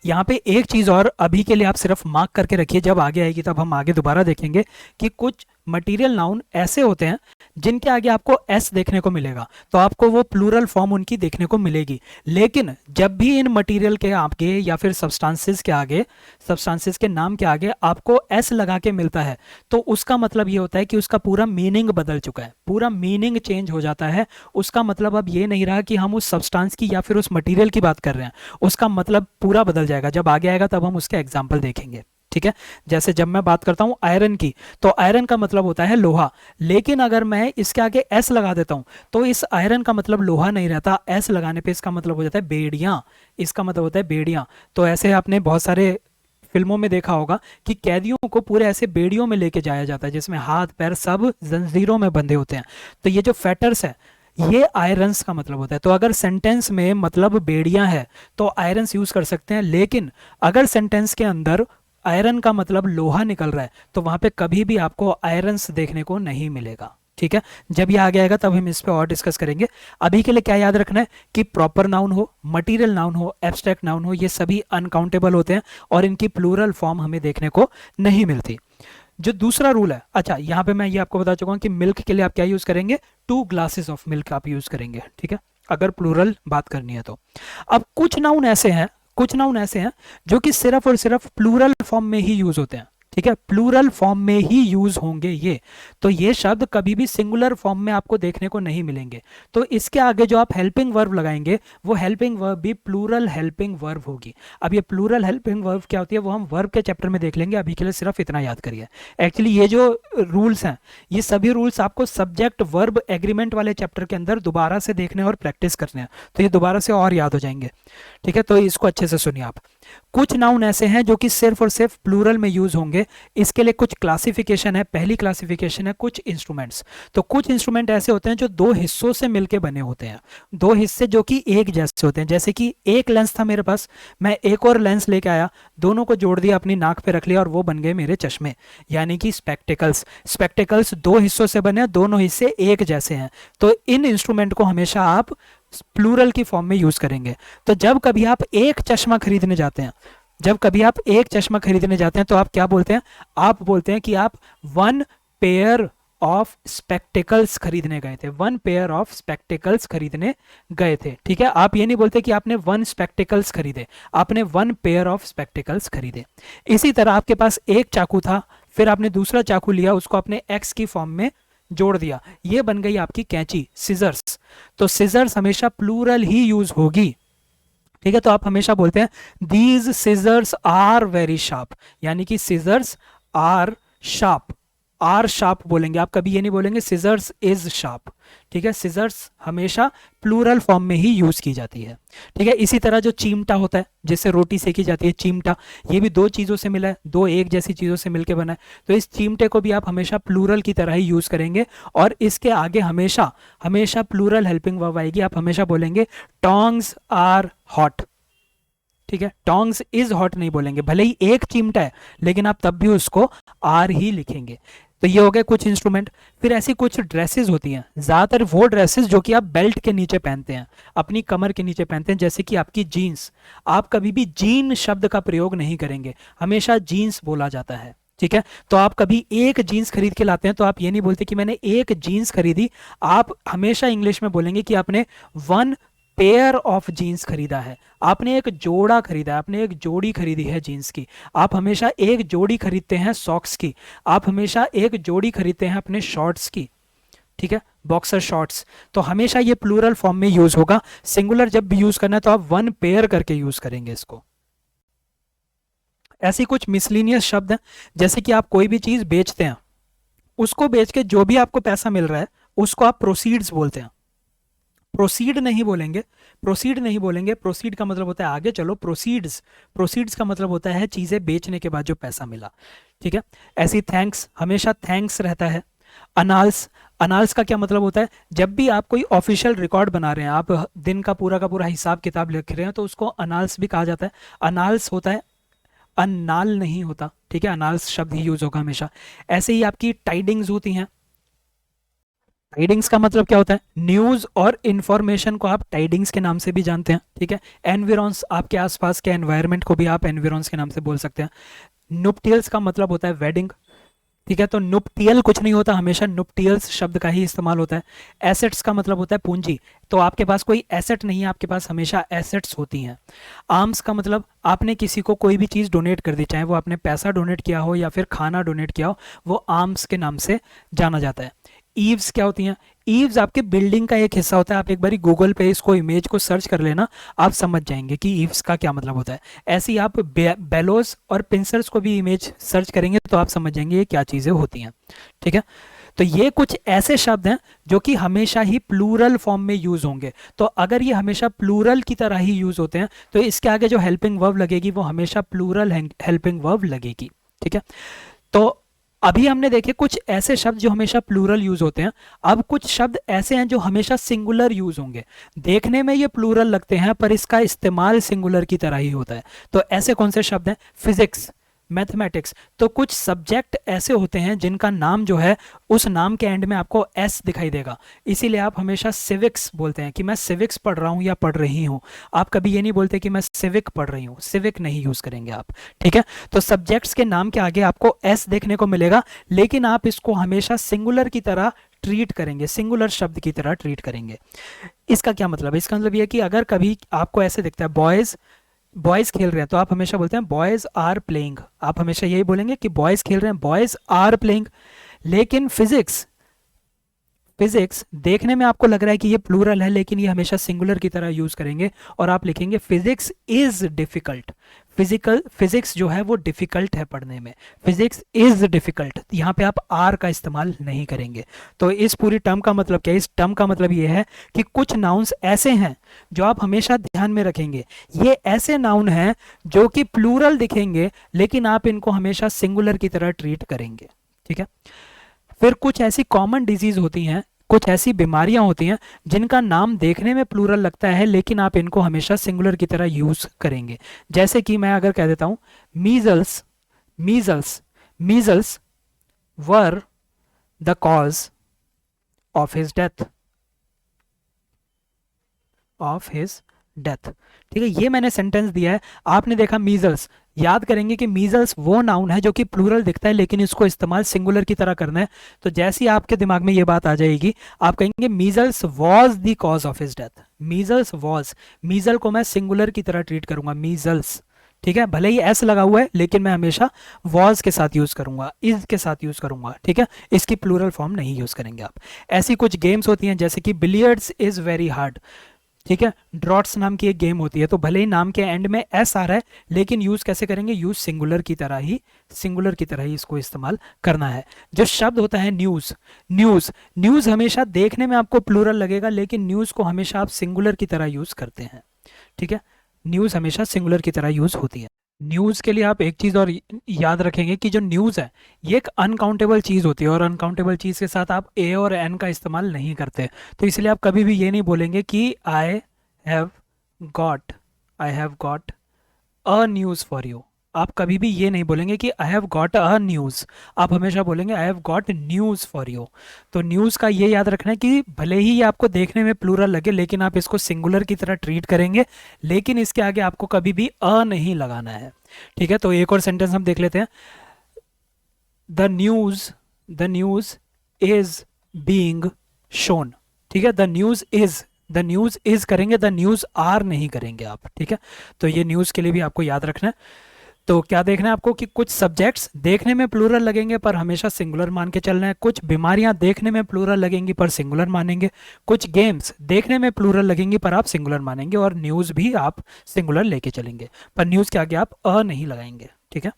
यहाँ पे एक चीज और अभी के लिए आप सिर्फ मार्क करके रखिए, जब आगे आएगी तब हम आगे दोबारा देखेंगे कि कुछ मटेरियल नाउन ऐसे होते हैं जिनके आगे आपको एस देखने को मिलेगा, तो आपको वो प्लूरल फॉर्म उनकी देखने को मिलेगी। लेकिन जब भी इन मटेरियल के आगे या फिर सब्सटेंसेस के आगे, सब्सटेंसेस के नाम के आगे आपको एस लगा के मिलता है, तो उसका मतलब ये होता है कि उसका पूरा मीनिंग बदल चुका है, पूरा मीनिंग चेंज हो जाता है। उसका मतलब अब ये नहीं रहा कि हम उस सब्सटेंस की या फिर उस मटेरियल की बात कर रहे हैं, उसका मतलब पूरा बदल जाएगा। जब आगे आएगा तब हम उसके एग्जाम्पल देखेंगे, ठीक है। जैसे जब मैं बात करता हूं आयरन की, तो आयरन का मतलब होता है लोहा, लेकिन अगर मैं इसके आगे एस लगा देता हूं तो इस आयरन का मतलब लोहा नहीं रहता, एस लगाने पे इसका मतलब हो जाता है बेड़ियां, इसका मतलब होता है बेड़ियां। तो ऐसे आपने बहुत सारे फिल्मों में देखा होगा कि कैदियों को पूरे ऐसे बेड़ियों में लेके जाया जाता है जिसमें हाथ पैर सब जंजीरों में बंधे होते हैं। तो ये जो फेटर्स है ये आयरन्स का मतलब होता है। तो अगर सेंटेंस में मतलब बेड़ियां है तो आयरन्स यूज कर सकते हैं, लेकिन अगर सेंटेंस के अंदर आयरन का मतलब लोहा निकल रहा है तो वहां पे कभी भी आपको आयरन्स देखने को नहीं मिलेगा, ठीक है। जब ये आगे आएगा तब हम इस पे और डिस्कस करेंगे। अभी के लिए क्या याद रखना है कि प्रॉपर नाउन हो, मटेरियल नाउन हो, एब्स्ट्रैक्ट नाउन हो, ये सभी अनकाउंटेबल होते हैं और इनकी प्लूरल फॉर्म हमें देखने को नहीं मिलती। जो दूसरा रूल है, अच्छा यहाँ पे मैं ये आपको बता चुका हूँ कि मिल्क के लिए आप क्या यूज करेंगे, 2 ग्लासेस ऑफ मिल्क आप यूज करेंगे, ठीक है, अगर प्लूरल बात करनी है तो। अब कुछ नाउन ऐसे हैं जो कि सिर्फ और सिर्फ प्लूरल फॉर्म में ही यूज होते हैं, ठीक है, प्लूरल फॉर्म में ही यूज होंगे ये। तो ये शब्द कभी भी सिंगुलर फॉर्म में आपको देखने को नहीं मिलेंगे। तो इसके आगे जो आप हेल्पिंग वर्ब लगाएंगे वो हेल्पिंग वर्ब भी प्लूरल हेल्पिंग वर्ब होगी। अब ये प्लूरल हेल्पिंग वर्ब क्या होती है वो हम वर्ब के चैप्टर में देख लेंगे, अभी के लिए सिर्फ इतना याद करिए। एक्चुअली ये जो रूल्स हैं ये सभी रूल्स आपको सब्जेक्ट वर्ब एग्रीमेंट वाले चैप्टर के अंदर दोबारा से देखने और प्रैक्टिस करने हैं, तो ये दोबारा से और याद हो जाएंगे। ठीक है, तो इसको अच्छे से सुनिए आप। कुछ नाउन ऐसे हैं जो कि सिर्फ और सिर्फ प्लूरल में यूज होंगे। इसके लिए कुछ क्लासिफिकेशन है। पहली क्लासिफिकेशन है कुछ इंस्ट्रूमेंट्स। तो कुछ इंस्ट्रूमेंट ऐसे होते हैं जो दो हिस्सों से मिलके बने होते हैं, दो हिस्से जो कि एक जैसे होते हैं। जैसे कि एक लेंस था मेरे पास, मैं एक और लेंस लेके आया, दोनों को जोड़ दिया, अपनी नाक पे रख लिया और वो बन गए मेरे चश्मे, यानी कि स्पेक्टिकल्स। स्पेक्टिकल्स दो हिस्सों से बने, दोनों हिस्से एक जैसे हैं। तो इन इंस्ट्रूमेंट को हमेशा आप प्लूरल की फॉर्म में यूज करेंगे। तो जब कभी आप एक चश्मा खरीदने जाते हैं, जब कभी आप एक चश्मा खरीदने जाते हैं तो आप क्या बोलते हैं? आप बोलते हैं कि आप वन पेयर ऑफ स्पेक्टिकल्स खरीदने गए थे, वन पेयर ऑफ स्पेक्टिकल्स खरीदने गए थे। ठीक है, आप ये नहीं बोलते कि आपने वन स्पेक्टिकल्स खरीदे, आपने वन पेयर ऑफ स्पेक्टिकल्स खरीदे। इसी तरह आपके पास एक चाकू था, फिर आपने दूसरा चाकू लिया, उसको अपने एक्स की फॉर्म में जोड़ दिया, ये बन गई आपकी कैंची, सिजर्स। तो सिजर्स हमेशा प्लूरल ही यूज होगी। ठीक है, तो आप हमेशा बोलते हैं these scissors are very sharp, यानी कि scissors are sharp, are sharp बोलेंगे आप, कभी ये नहीं बोलेंगे सिजर्स इज शार्प। ठीक है, सिजर्स हमेशा प्लूरल फॉर्म में ही यूज की जाती है। ठीक है, इसी तरह जो चिमटा होता है जिससे रोटी सेकी जाती है, चिमटा, ये भी दो चीजों से मिला है, दो एक जैसी चीजों से मिलकर बना है। तो इस चिमटे को भी आप हमेशा प्लूरल की तरह ही यूज करेंगे और इसके आगे हमेशा हमेशा प्लूरल हेल्पिंग वर्ब आएगी। आप हमेशा बोलेंगे टोंग्स आर हॉट। ठीक है, टोंग्स इज हॉट नहीं बोलेंगे, भले ही एक चिमटा है लेकिन आप तब भी उसको आर ही लिखेंगे। तो ये हो गए कुछ इंस्ट्रूमेंट। फिर ऐसी कुछ ड्रेसेस होती हैं, ज्यादातर वो ड्रेसेस जो कि आप बेल्ट के नीचे पहनते हैं, अपनी कमर के नीचे पहनते हैं, जैसे कि आपकी जीन्स। आप कभी भी जीन शब्द का प्रयोग नहीं करेंगे, हमेशा जीन्स बोला जाता है। ठीक है, तो आप कभी एक जीन्स खरीद के लाते हैं तो आप ये नहीं बोलते कि मैंने एक जीन्स खरीदी, आप हमेशा इंग्लिश में बोलेंगे कि आपने वन पेयर ऑफ जीन्स खरीदा है, आपने एक जोड़ा खरीदा है, आपने एक जोड़ी खरीदी है जीन्स की। आप हमेशा एक जोड़ी खरीदते हैं सॉक्स की, आप हमेशा एक जोड़ी खरीदते हैं अपने शॉर्ट्स की। ठीक है, बॉक्सर शॉर्ट्स। तो हमेशा ये प्लूरल फॉर्म में यूज होगा। सिंगुलर जब भी यूज करना है तो आप वन पेयर करके यूज करेंगे इसको। ऐसी कुछ मिसलिनियस शब्द हैं, जैसे कि आप कोई भी चीज बेचते हैं, उसको बेच के जो भी आपको पैसा मिल रहा है उसको आप प्रोसीड्स बोलते हैं। प्रोसीड नहीं बोलेंगे, प्रोसीड नहीं बोलेंगे, प्रोसीड का मतलब होता है आगे चलो, प्रोसीड्स, प्रोसीड्स का मतलब होता है चीजें बेचने के बाद जो पैसा मिला। ठीक है, ऐसी थैंक्स, हमेशा थैंक्स रहता है। अनाल्स, अनाल्स का क्या मतलब होता है? जब भी आप कोई ऑफिशियल रिकॉर्ड बना रहे हैं, आप दिन का पूरा हिसाब किताब लिख रहे हैं, तो उसको अनाल्स भी कहा जाता है। अनाल्स होता है, अनाल नहीं होता। ठीक है, अनाल्स शब्द ही यूज होगा हमेशा। ऐसे ही आपकी टाइडिंग्स होती हैं। टाइडिंग्स का मतलब क्या होता है? न्यूज और इंफॉर्मेशन को आप टाइडिंग्स के नाम से भी जानते हैं। ठीक है, एनवायरन्स, आपके आसपास के एनवायरनमेंट को भी आप एनवायरन्स के नाम से बोल सकते हैं। नुप्टियल्स का मतलब होता है वेडिंग। ठीक है, तो नुप्टियल कुछ नहीं होता, हमेशा नुप्टियल्स शब्द का ही इस्तेमाल होता है। एसेट्स का मतलब होता है पूंजी, तो आपके पास कोई एसेट नहीं है, आपके पास हमेशा एसेट्स होती हैं। आर्म्स का मतलब आपने किसी को कोई भी चीज़ डोनेट कर दी, चाहे वो आपने पैसा डोनेट किया हो या फिर खाना डोनेट किया हो, वो आर्म्स के नाम से जाना जाता है। ईव्स क्या होती हैं? ईव्स आपके बिल्डिंग का एक हिस्सा होता है। आप एक बारी गूगल पे इसको इमेज को सर्च कर लेना, आप समझ जाएंगे कि ईव्स का क्या मतलब होता है। ऐसे ही आप बेलोस और पिंसर्स को भी इमेज सर्च करेंगे तो आप समझ जाएंगे ये क्या चीज़ें होती हैं। ठीक है, तो ये कुछ ऐसे शब्द हैं जो कि हमेशा ही प्लूरल फॉर्म में यूज होंगे। तो अगर ये हमेशा प्लूरल की तरह ही यूज होते हैं तो इसके आगे जो हेल्पिंग वर्ब लगेगी वो हमेशा प्लूरल हेल्पिंग वर्ब लगेगी। ठीक है, तो अभी हमने देखे कुछ ऐसे शब्द जो हमेशा प्लूरल यूज होते हैं। अब कुछ शब्द ऐसे हैं जो हमेशा सिंगुलर यूज होंगे। देखने में ये प्लूरल लगते हैं पर इसका इस्तेमाल सिंगुलर की तरह ही होता है। तो ऐसे कौन से शब्द हैं? Physics, mathematics. तो कुछ सब्जेक्ट ऐसे होते हैं जिनका नाम जो है उस नाम के एंड में आपको एस दिखाई देगा, इसीलिए आप हमेशा सिविक्स बोलते हैं कि मैं सिविक्स पढ़ रहा हूं या पढ़ रही हूं। आप कभी ये नहीं बोलते कि मैं सिविक पढ़ रही हूं, सिविक नहीं यूज करेंगे आप। ठीक है, तो सब्जेक्ट्स के नाम के आगे आपको एस देखने को मिलेगा, लेकिन आप इसको हमेशा सिंगुलर की तरह ट्रीट करेंगे, सिंगुलर शब्द की तरह ट्रीट करेंगे। इसका क्या मतलब है? इसका मतलब यह कि अगर कभी आपको ऐसे दिखता है बॉयज बॉयज खेल रहे हैं तो आप हमेशा बोलते हैं बॉयज आर प्लेइंग, आप हमेशा यही बोलेंगे कि बॉयज खेल रहे हैं, बॉयज आर प्लेइंग। लेकिन फिजिक्स, फिजिक्स देखने में आपको लग रहा है कि ये प्लूरल है, लेकिन ये हमेशा सिंगुलर की तरह यूज करेंगे और आप लिखेंगे फिजिक्स इज डिफिकल्ट। फिजिक्स जो है वो डिफिकल्ट है पढ़ने में, फिजिक्स इज डिफिकल्ट, यहाँ पे आप आर का इस्तेमाल नहीं करेंगे। तो इस पूरी टर्म का मतलब क्या है? इस टर्म का मतलब ये है कि कुछ नाउन्स ऐसे हैं जो आप हमेशा ध्यान में रखेंगे, ये ऐसे नाउन हैं जो कि प्लूरल दिखेंगे लेकिन आप इनको हमेशा सिंगुलर की तरह ट्रीट करेंगे। ठीक है। फिर कुछ ऐसी कॉमन डिजीज होती हैं, कुछ ऐसी बीमारियां होती हैं जिनका नाम देखने में प्लूरल लगता है लेकिन आप इनको हमेशा सिंगुलर की तरह यूज करेंगे। जैसे कि मैं अगर कह देता हूं measles, measles, measles were the cause of his death, of his death. ठीक है, ये मैंने सेंटेंस दिया है, आपने देखा मीजल्स, याद करेंगे कि मीजल्स वो नाउन है जो कि प्लूरल दिखता है लेकिन इसको इस्तेमाल सिंगुलर की तरह करना है। तो जैसे ही आपके दिमाग में ये बात आ जाएगी, आप कहेंगे measles was the cause of his death. Measles was, measle को मैं सिंगुलर की तरह ट्रीट करूंगा, मीजल्स। ठीक है, भले ही एस लगा हुआ है लेकिन मैं हमेशा वॉज के साथ यूज करूंगा, इज के साथ यूज करूंगा। ठीक है, इसकी प्लूरल फॉर्म नहीं यूज करेंगे आप। ऐसी कुछ गेम्स होती हैं जैसे कि बिलियर्ड्स इज वेरी हार्ड। ठीक है, ड्रॉट्स नाम की एक गेम होती है, तो भले ही नाम के एंड में एस आ रहा है लेकिन यूज कैसे करेंगे? यूज सिंगुलर की तरह ही, सिंगुलर की तरह ही इसको इस्तेमाल करना है। जो शब्द होता है न्यूज, न्यूज, न्यूज हमेशा देखने में आपको प्लूरल लगेगा लेकिन न्यूज को हमेशा आप सिंगुलर की तरह यूज करते हैं। ठीक है, न्यूज हमेशा सिंगुलर की तरह यूज होती है। न्यूज के लिए आप एक चीज और याद रखेंगे कि जो न्यूज है ये एक अनकाउंटेबल चीज होती है और अनकाउंटेबल चीज के साथ आप ए और एन का इस्तेमाल नहीं करते। तो इसलिए आप कभी भी ये नहीं बोलेंगे कि have got I have got a news for you. आप कभी भी ये नहीं बोलेंगे कि I have got a news, आप हमेशा बोलेंगे I have got news for you. तो न्यूज का ये याद रखना है कि भले ही ये आपको देखने में प्लूरल लगे लेकिन आप इसको सिंगुलर की तरह ट्रीट करेंगे, लेकिन इसके आगे आपको कभी भी अ नहीं लगाना है। ठीक है, तो एक और सेंटेंस हम देख लेते हैं। The news is being shown. ठीक है, द न्यूज इज करेंगे, द न्यूज आर नहीं करेंगे आप। ठीक है, तो ये न्यूज के लिए भी आपको याद रखना है। तो क्या देखना है आपको कि कुछ सब्जेक्ट्स देखने में प्लूरल लगेंगे पर हमेशा सिंगुलर मान के चलना है, कुछ बीमारियां देखने में प्लूरल लगेंगी पर सिंगुलर मानेंगे, कुछ गेम्स देखने में प्लूरल लगेंगी पर आप सिंगुलर मानेंगे, और न्यूज भी आप सिंगुलर लेके चलेंगे पर न्यूज के आगे आप अ नहीं लगाएंगे। ठीक है,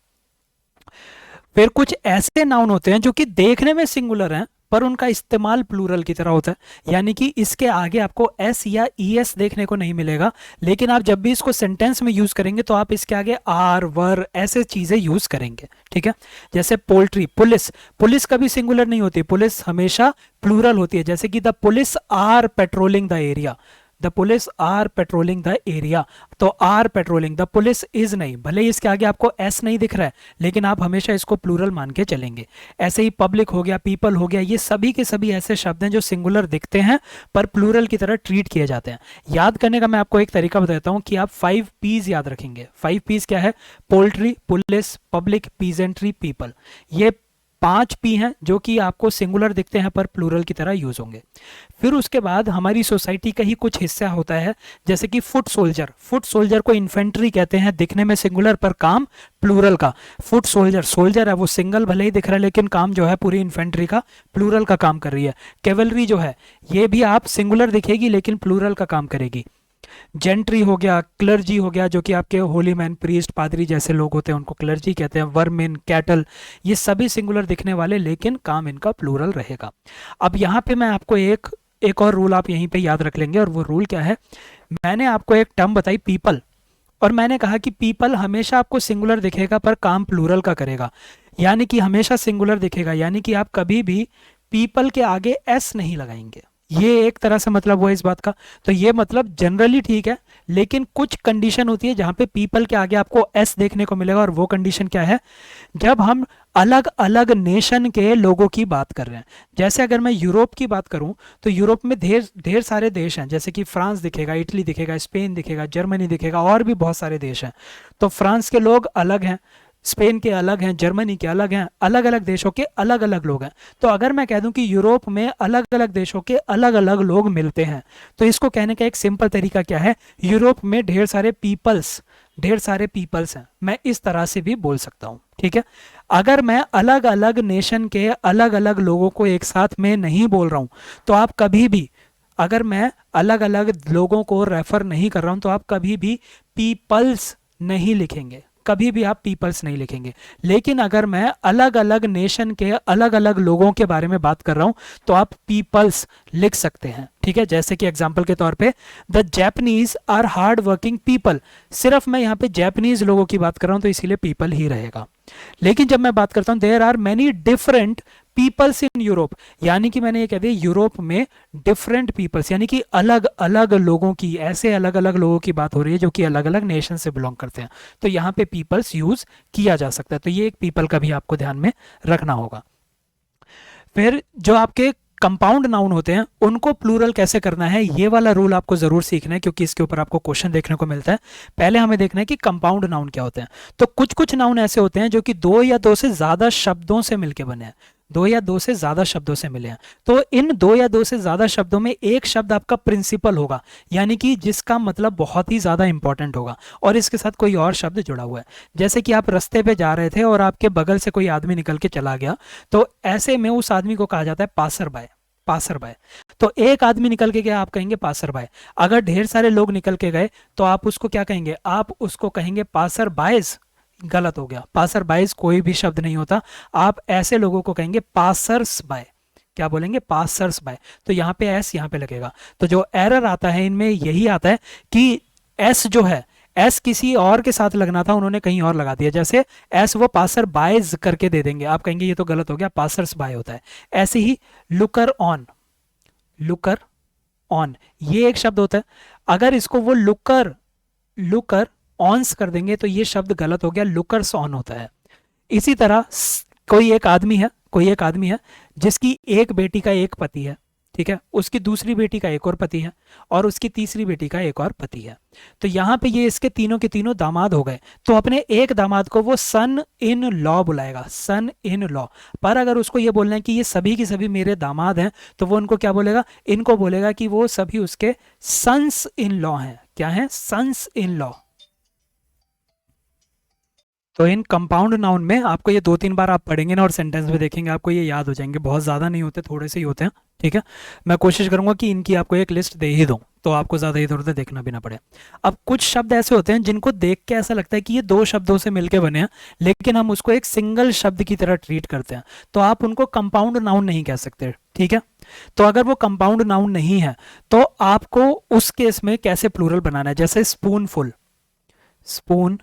फिर कुछ ऐसे नाउन होते हैं जो कि देखने में सिंगुलर हैं पर उनका इस्तेमाल प्लूरल की तरह होता है, यानी कि इसके आगे आपको एस या ई एस देखने को नहीं मिलेगा, लेकिन आप जब भी इसको सेंटेंस में यूज करेंगे तो आप इसके आगे आर वर ऐसे चीजें यूज करेंगे। ठीक है, जैसे पोल्ट्री, पुलिस, पुलिस कभी सिंगुलर नहीं होती, पुलिस हमेशा प्लूरल होती है। जैसे कि the police are patrolling the area, the police are patrolling the area, तो are patrolling, the police is नहीं, भले ही इसके आगे आपको एस नहीं दिख रहा है लेकिन आप हमेशा इसको प्लूरल मान के चलेंगे। ऐसे ही पब्लिक हो गया, पीपल हो गया, ये सभी के सभी ऐसे शब्द हैं जो सिंगुलर दिखते हैं पर प्लूरल की तरह ट्रीट किए जाते हैं। याद करने का मैं आपको एक तरीका बताता हूं कि आप 5 पीज याद रखेंगे। 5 पीज क्या है? Poultry, police, public, peasantry, people. ये 5 पी हैं जो कि आपको सिंगुलर दिखते हैं पर प्लूरल की तरह यूज होंगे। फिर उसके बाद हमारी सोसाइटी का ही कुछ हिस्सा होता है जैसे कि फुट सोल्जर, फुट सोल्जर को इन्फेंट्री कहते हैं, दिखने में सिंगुलर पर काम प्लूरल का। फुट सोल्जर, सोल्जर है वो सिंगल भले ही दिख रहा है लेकिन काम जो है पूरी इन्फेंट्री का प्लूरल का काम कर रही है। कैवलरी जो है ये भी आप सिंगुलर दिखेगी लेकिन प्लूरल का काम करेगी। जेंट्री हो गया, क्लर्जी हो गया जो कि आपके होली मैन, प्रीस्ट, पादरी जैसे लोग होते हैं उनको क्लर्जी कहते हैं। वर्मिन, कैटल, ये सभी सिंगुलर दिखने वाले लेकिन काम इनका प्लूरल रहेगा। अब यहाँ पे मैं आपको एक और रूल आप यहीं पे याद रख लेंगे, और वो रूल क्या है? मैंने आपको एक टर्म बताई पीपल, और मैंने कहा कि पीपल हमेशा आपको सिंगुलर दिखेगा पर काम प्लूरल का करेगा, यानी कि हमेशा सिंगुलर दिखेगा, यानी कि आप कभी भी पीपल के आगे एस नहीं लगाएंगे। ये एक तरह से मतलब हुआ इस बात का। तो ये मतलब जनरली ठीक है लेकिन कुछ कंडीशन होती है जहां पे पीपल के आगे आपको एस देखने को मिलेगा, और वो कंडीशन क्या है? जब हम अलग अलग नेशन के लोगों की बात कर रहे हैं। जैसे अगर मैं यूरोप की बात करूं तो यूरोप में ढेर सारे देश हैं, जैसे कि फ्रांस दिखेगा, इटली दिखेगा, स्पेन दिखेगा, जर्मनी दिखेगा, और भी बहुत सारे देश हैं। तो फ्रांस के लोग अलग हैं, स्पेन के अलग हैं, जर्मनी के अलग हैं, अलग अलग देशों के अलग अलग लोग हैं। तो अगर मैं कह दूं कि यूरोप में अलग अलग देशों के अलग अलग लोग मिलते हैं, तो इसको कहने का एक सिंपल तरीका क्या है? यूरोप में ढेर सारे पीपल्स ढेर सारे पीपल्स हैं, मैं इस तरह से भी बोल सकता हूँ। ठीक है, अगर मैं अलग अलग नेशन के अलग अलग लोगों को एक साथ में नहीं बोल रहा हूँ, तो आप कभी भी, अगर मैं अलग अलग लोगों को रेफर नहीं कर रहा हूँ, तो आप कभी भी पीपल्स नहीं लिखेंगे, कभी भी आप पीपल्स नहीं लिखेंगे। लेकिन अगर मैं अलग अलग नेशन के अलग अलग लोगों के बारे में बात कर रहा हूं, तो आप पीपल्स लिख सकते हैं। ठीक है, जैसे कि एग्जांपल के तौर पे the Japanese are hard working people, सिर्फ मैं यहाँ पे जैपनीज लोगों की बात कर रहा हूं, तो इसीलिए पीपल ही रहेगा। लेकिन जब मैं बात करता हूं there are many different peoples in Europe, यानी कि मैंने ये कह दिया यूरोप में डिफरेंट पीपल्स, यानी कि अलग अलग लोगों की, ऐसे अलग अलग लोगों की बात हो रही है जो कि अलग अलग नेशन से बिलोंग करते हैं, तो यहाँ पे पीपल्स यूज किया जा सकता है। तो ये एक पीपल का भी आपको ध्यान में रखना होगा। फिर जो आपके कंपाउंड नाउन होते हैं उनको प्लूरल कैसे करना है, ये वाला रूल आपको जरूर सीखना है, क्योंकि इसके ऊपर आपको क्वेश्चन देखने को मिलता है। पहले हमें देखना है कि कंपाउंड नाउन क्या होते हैं। तो कुछ कुछ नाउन ऐसे होते हैं जो कि दो या दो से ज्यादा शब्दों से मिलके बने हैं, दो या दो से ज्यादा शब्दों से मिले हैं। तो इन दो या दो से ज्यादा शब्दों में एक शब्द आपका प्रिंसिपल होगा, यानी कि जिसका मतलब बहुत ही ज्यादा इंपॉर्टेंट होगा, और इसके साथ कोई और शब्द जुड़ा हुआ है। जैसे कि आप रास्ते पे जा रहे थे और आपके बगल से कोई आदमी निकल के चला गया, तो ऐसे में उस आदमी को कहा जाता है पासर बाय, पासर बाय। तो एक आदमी निकल के गया, आप कहेंगे पासर बाय। अगर ढेर सारे लोग निकल के गए, तो आप उसको क्या कहेंगे, आप उसको कहेंगे पासर बायज। गलत हो गया, पासर बायज कोई भी शब्द नहीं होता, आप ऐसे लोगों को कहेंगे पासर्स बाय। क्या बोलेंगे, पासर्स बाय। तो यहाँ पे एस यहाँ पे लगेगा। तो जो एरर आता है इनमें यही आता है कि एस जो है, एस किसी और के साथ लगना था, उन्होंने कहीं और लगा दिया। जैसे एस वो पासर बायज करके दे देंगे, आप कहेंगे ये तो गलत हो गया, पासर्स बाय होता है। ऐसे ही लुकर ऑन, लुकर ऑन ये एक शब्द होता है, अगर इसको वो लुकर, लुकर ऑन्स कर देंगे तो ये शब्द गलत हो गया, लुकर्स ऑन होता है। इसी तरह कोई एक आदमी है, कोई एक आदमी है जिसकी एक बेटी का एक पति है, ठीक है, उसकी दूसरी बेटी का एक और पति है, और उसकी तीसरी बेटी का एक और पति है। तो यहाँ पे ये इसके तीनों के तीनों दामाद हो गए, तो अपने एक दामाद को वो सन in law बुलाएगा, sun in law. पर अगर उसको ये बोलना है कि ये सभी की सभी मेरे दामाद हैं, तो वो उनको क्या बोलेगा, इनको बोलेगा कि वो सभी उसके सन्स इन लॉ हैं। क्या है, सन्स इन लॉ। तो इन कंपाउंड नाउन में आपको ये दो तीन बार आप पढ़ेंगे ना और सेंटेंस में देखेंगे, आपको ये याद हो जाएंगे। बहुत ज़्यादा नहीं होते, थोड़े से ही होते हैं। ठीक है, मैं कोशिश करूंगा कि इनकी आपको एक लिस्ट दे ही दूं, तो आपको ज़्यादा इधर उधर देखना भी ना पड़े। अब कुछ शब्द ऐसे होते हैं जिनको देख के ऐसा लगता है कि ये दो शब्दों से मिलके बने हैं, लेकिन हम उसको एक सिंगल शब्द की तरह ट्रीट करते हैं, तो आप उनको कंपाउंड नाउन नहीं कह सकते। ठीक है, तो अगर वो कंपाउंड नाउन नहीं है, तो आपको उस केस में कैसे प्लूरल बनाना है। जैसे स्पूनफुल, स्पून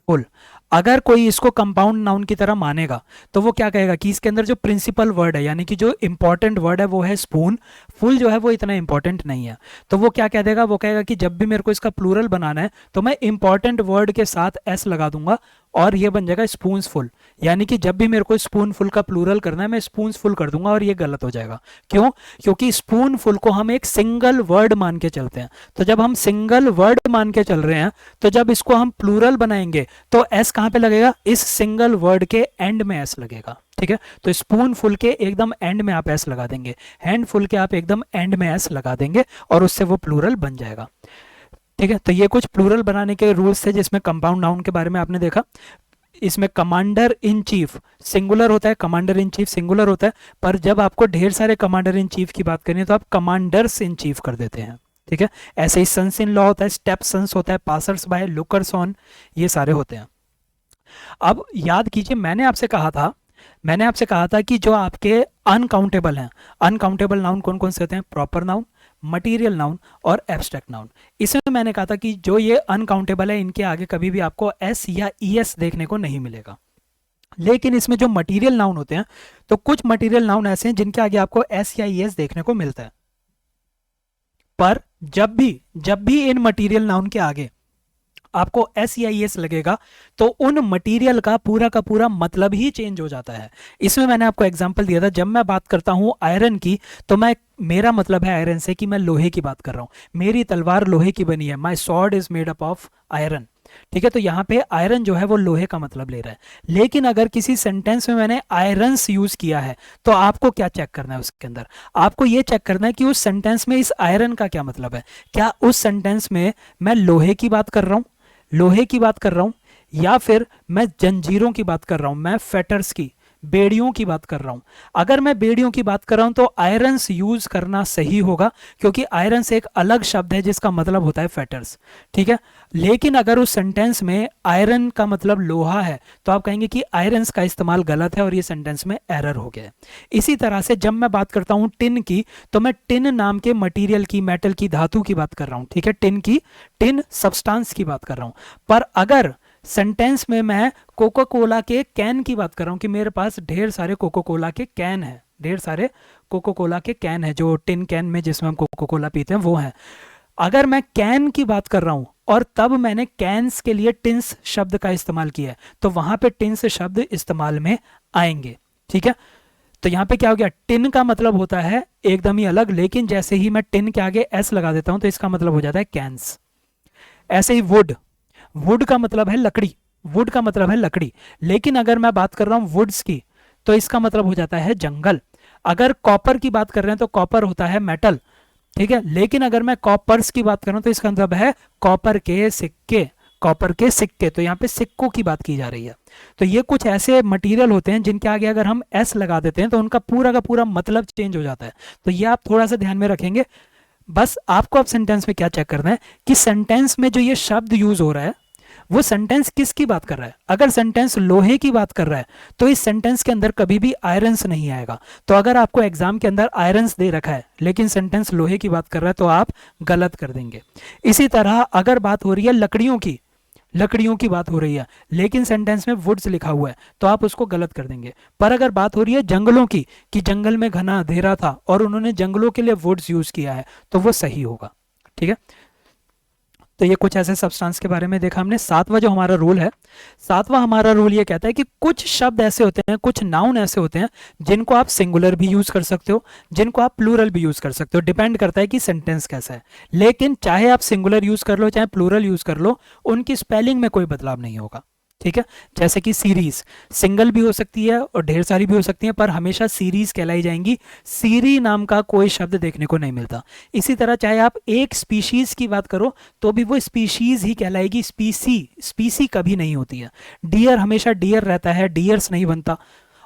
फुल, अगर कोई इसको कंपाउंड नाउन की तरह मानेगा, तो वो क्या कहेगा कि इसके अंदर जो प्रिंसिपल वर्ड है, यानी कि जो इंपॉर्टेंट वर्ड है वो है स्पून, फुल जो है वो इतना इंपॉर्टेंट नहीं है। तो वो क्या कह देगा, वो कहेगा कि जब भी मेरे को इसका प्लूरल बनाना है, तो मैं इंपॉर्टेंट वर्ड के साथ एस लगा दूंगा, और ये बन जाएगा स्पून्स फुल। यानी कि जब भी मेरे को स्पून फुल का प्लूरल करना है, मैं स्पून्स फुल कर दूंगा, और ये गलत हो जाएगा। क्यों, क्योंकि स्पून फुल को हम एक सिंगल वर्ड मान के चलते हैं। तो जब हम सिंगल वर्ड मान के चल रहे हैं, तो जब इसको हम प्लूरल बनाएंगे, तो एस कहां पे लगेगा, इस सिंगल वर्ड के एंड में एस लगेगा। ठीक है, तो स्पून फुल के एकदम एंड में आप एस लगा देंगे, हैंड फुल के आप एकदम एंड में एस लगा देंगे, और उससे वो प्लूरल बन जाएगा। ठीक है, तो ये कुछ प्लूरल बनाने के रूल्स थे जिसमें कंपाउंड नाउन के बारे में आपने देखा। इसमें कमांडर इन चीफ सिंगुलर होता है, कमांडर इन चीफ सिंगुलर होता है, पर जब आपको ढेर सारे कमांडर इन चीफ की बात करनी है, तो आप कमांडर्स इन चीफ कर देते हैं। ठीक है, ऐसे ही सन्स इन लॉ होता है, स्टेप सन्स होता है, पासर्स बाय, लुकर्स ऑन, ये सारे होते हैं। अब याद कीजिए, मैंने आपसे कहा था कि जो आपके अनकाउंटेबल हैं, अनकाउंटेबल नाउन कौन कौन से होते हैं, प्रॉपर नाउन, मटीरियल नाउन और एब्स्ट्रैक्ट नाउन। इसमें मैंने कहा था कि जो ये अनकाउंटेबल है, इनके आगे कभी भी आपको एस या ई एस देखने को नहीं मिलेगा। लेकिन इसमें जो मटीरियल नाउन होते हैं, तो कुछ मटीरियल नाउन ऐसे हैं जिनके आगे आपको एस या ई एस देखने को मिलता है। पर जब भी इन मटीरियल नाउन के आगे आपको एस या एस लगेगा, तो उन मटेरियल का पूरा मतलब ही चेंज हो जाता है। इसमें मैंने आपको एग्जांपल दिया था, जब मैं बात करता हूं आयरन की, तो मेरा मतलब है आयरन से कि मैं लोहे की बात कर रहा हूं, मेरी तलवार लोहे की बनी है, my sword is made up of iron. ठीक है, तो यहां पे आयरन जो है वो लोहे का मतलब ले रहा है। लेकिन अगर किसी सेंटेंस में मैंने आयरन्स यूज किया है, तो आपको क्या चेक करना है उसके अंदर, आपको ये चेक करना है कि उस सेंटेंस में इस आयरन का क्या मतलब है। क्या उस सेंटेंस में मैं लोहे की बात कर रहा हूं, लोहे की बात कर रहा हूं, या फिर मैं जंजीरों की बात कर रहा हूं, मैं फेटर्स की, बेड़ियों की बात कर रहा हूं। अगर मैं बेड़ियों की बात कर रहा हूं तो आयरन्स यूज करना सही होगा, क्योंकि आयरन्स एक अलग शब्द है जिसका मतलब होता है फेटर्स, ठीक है। लेकिन अगर उस सेंटेंस में आयरन का मतलब लोहा है तो आप कहेंगे कि आयरन्स का इस्तेमाल गलत है और ये सेंटेंस में एरर हो गया है। इसी तरह से जब मैं बात करता हूं टिन की, तो मैं टिन नाम के मटेरियल की, मेटल की, धातु की बात कर रहा हूं, ठीक है। टिन की, टिन सब्सटेंस की बात कर रहा हूं। पर अगर सेंटेंस में मैं कोका कोला के कैन की बात कर रहा हूं कि मेरे पास ढेर सारे कोका कोला के कैन है, ढेर सारे कोका कोला के कैन है, जो टिन कैन में जिसमें हम कोका कोला पीते हैं वो है। अगर मैं कैन की बात कर रहा हूं और तब मैंने कैन्स के लिए टिन्स शब्द का इस्तेमाल किया है, तो वहां पे टिन्स शब्द इस्तेमाल में आएंगे, ठीक है। तो यहां पे क्या हो गया, टिन का मतलब होता है एकदम ही अलग, लेकिन जैसे ही मैं टिन के आगे एस लगा देता हूं तो इसका मतलब हो जाता है कैंस। ऐसे ही वुड, वुड का मतलब है लकड़ी, वुड का मतलब है लकड़ी, लेकिन अगर मैं बात कर रहा हूं वुड्स की तो इसका मतलब हो जाता है जंगल। अगर कॉपर की बात कर रहे हैं तो कॉपर होता है मेटल, ठीक है। लेकिन अगर मैं कॉपर्स की बात करूं तो इसका मतलब है कॉपर के सिक्के, कॉपर के सिक्के। तो यहाँ पे सिक्कों की बात की जा रही है। तो ये कुछ ऐसे मटेरियल होते हैं जिनके आगे अगर हम एस लगा देते हैं तो उनका पूरा का पूरा मतलब चेंज हो जाता है। तो ये आप थोड़ा सा ध्यान में रखेंगे। बस आपको अब सेंटेंस में क्या चेक करना है कि सेंटेंस में जो ये शब्द यूज हो रहा है वो सेंटेंस किसकी बात कर रहा है। अगर सेंटेंस लोहे की बात कर रहा है तो इस सेंटेंस के अंदर कभी भी आयरन्स नहीं आएगा। तो अगर आपको एग्जाम के अंदर आयरन्स दे रखा है लेकिन सेंटेंस लोहे की बात कर रहा है तो आप गलत कर देंगे। इसी तरह अगर बात हो रही है लकड़ियों की, लकड़ियों की बात हो रही है लेकिन सेंटेंस में वुड्स लिखा हुआ है तो आप उसको गलत कर देंगे। पर अगर बात हो रही है जंगलों की, कि जंगल में घना अंधेरा था और उन्होंने जंगलों के लिए वुड्स यूज किया है, तो वो सही होगा, ठीक है। तो ये कुछ ऐसे सब्सटेंस के बारे में देखा हमने। सातवां जो हमारा रूल है, सातवां हमारा रूल ये कहता है कि कुछ शब्द ऐसे होते हैं, कुछ नाउन ऐसे होते हैं जिनको आप सिंगुलर भी यूज कर सकते हो, जिनको आप प्लूरल भी यूज कर सकते हो, डिपेंड करता है कि सेंटेंस कैसा है। लेकिन चाहे आप सिंगुलर यूज कर लो चाहे प्लूरल यूज कर लो, उनकी स्पेलिंग में कोई बदलाव नहीं होगा, ठीक है। जैसे कि सीरीज सिंगल भी हो सकती है और ढेर सारी भी हो सकती है, पर हमेशा सीरीज कहलाई जाएंगी। सीरी नाम का कोई शब्द देखने को नहीं मिलता। इसी तरह चाहे आप एक स्पीशीज की बात करो तो भी वो स्पीशीज ही कहलाएगी, स्पीसी स्पीसी कभी नहीं होती है। डियर हमेशा डियर रहता है, डियर्स नहीं बनता।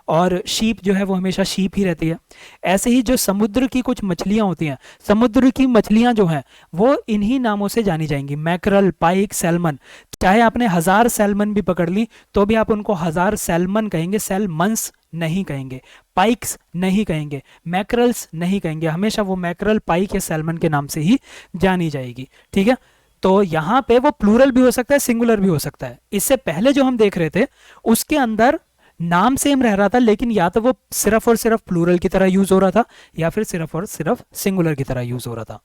और शीप जो है वो हमेशा शीप ही रहती है। ऐसे ही जो समुद्र की कुछ मछलियां होती हैं, समुद्र की मछलियां जो हैं वो इन्हीं नामों से जानी जाएंगी, मैकरल, पाइक, सैल्मन। चाहे आपने 1000 सैल्मन भी पकड़ ली तो भी आप उनको 1000 सैल्मन कहेंगे, सैल्मन्स नहीं कहेंगे, पाइक्स नहीं कहेंगे, मैकरल्स नहीं कहेंगे। हमेशा वो मैकरल, पाइक या सैल्मन के नाम से ही जानी जाएगी, ठीक है। तो यहाँ पे वो प्लूरल भी हो सकता है, सिंगुलर भी हो सकता है। इससे पहले जो हम देख रहे थे उसके अंदर नाम सेम रह रहा था, लेकिन या तो वो सिर्फ और सिर्फ प्लूरल की तरह यूज हो रहा था या फिर सिर्फ और सिर्फ सिंगुलर की तरह यूज हो रहा था।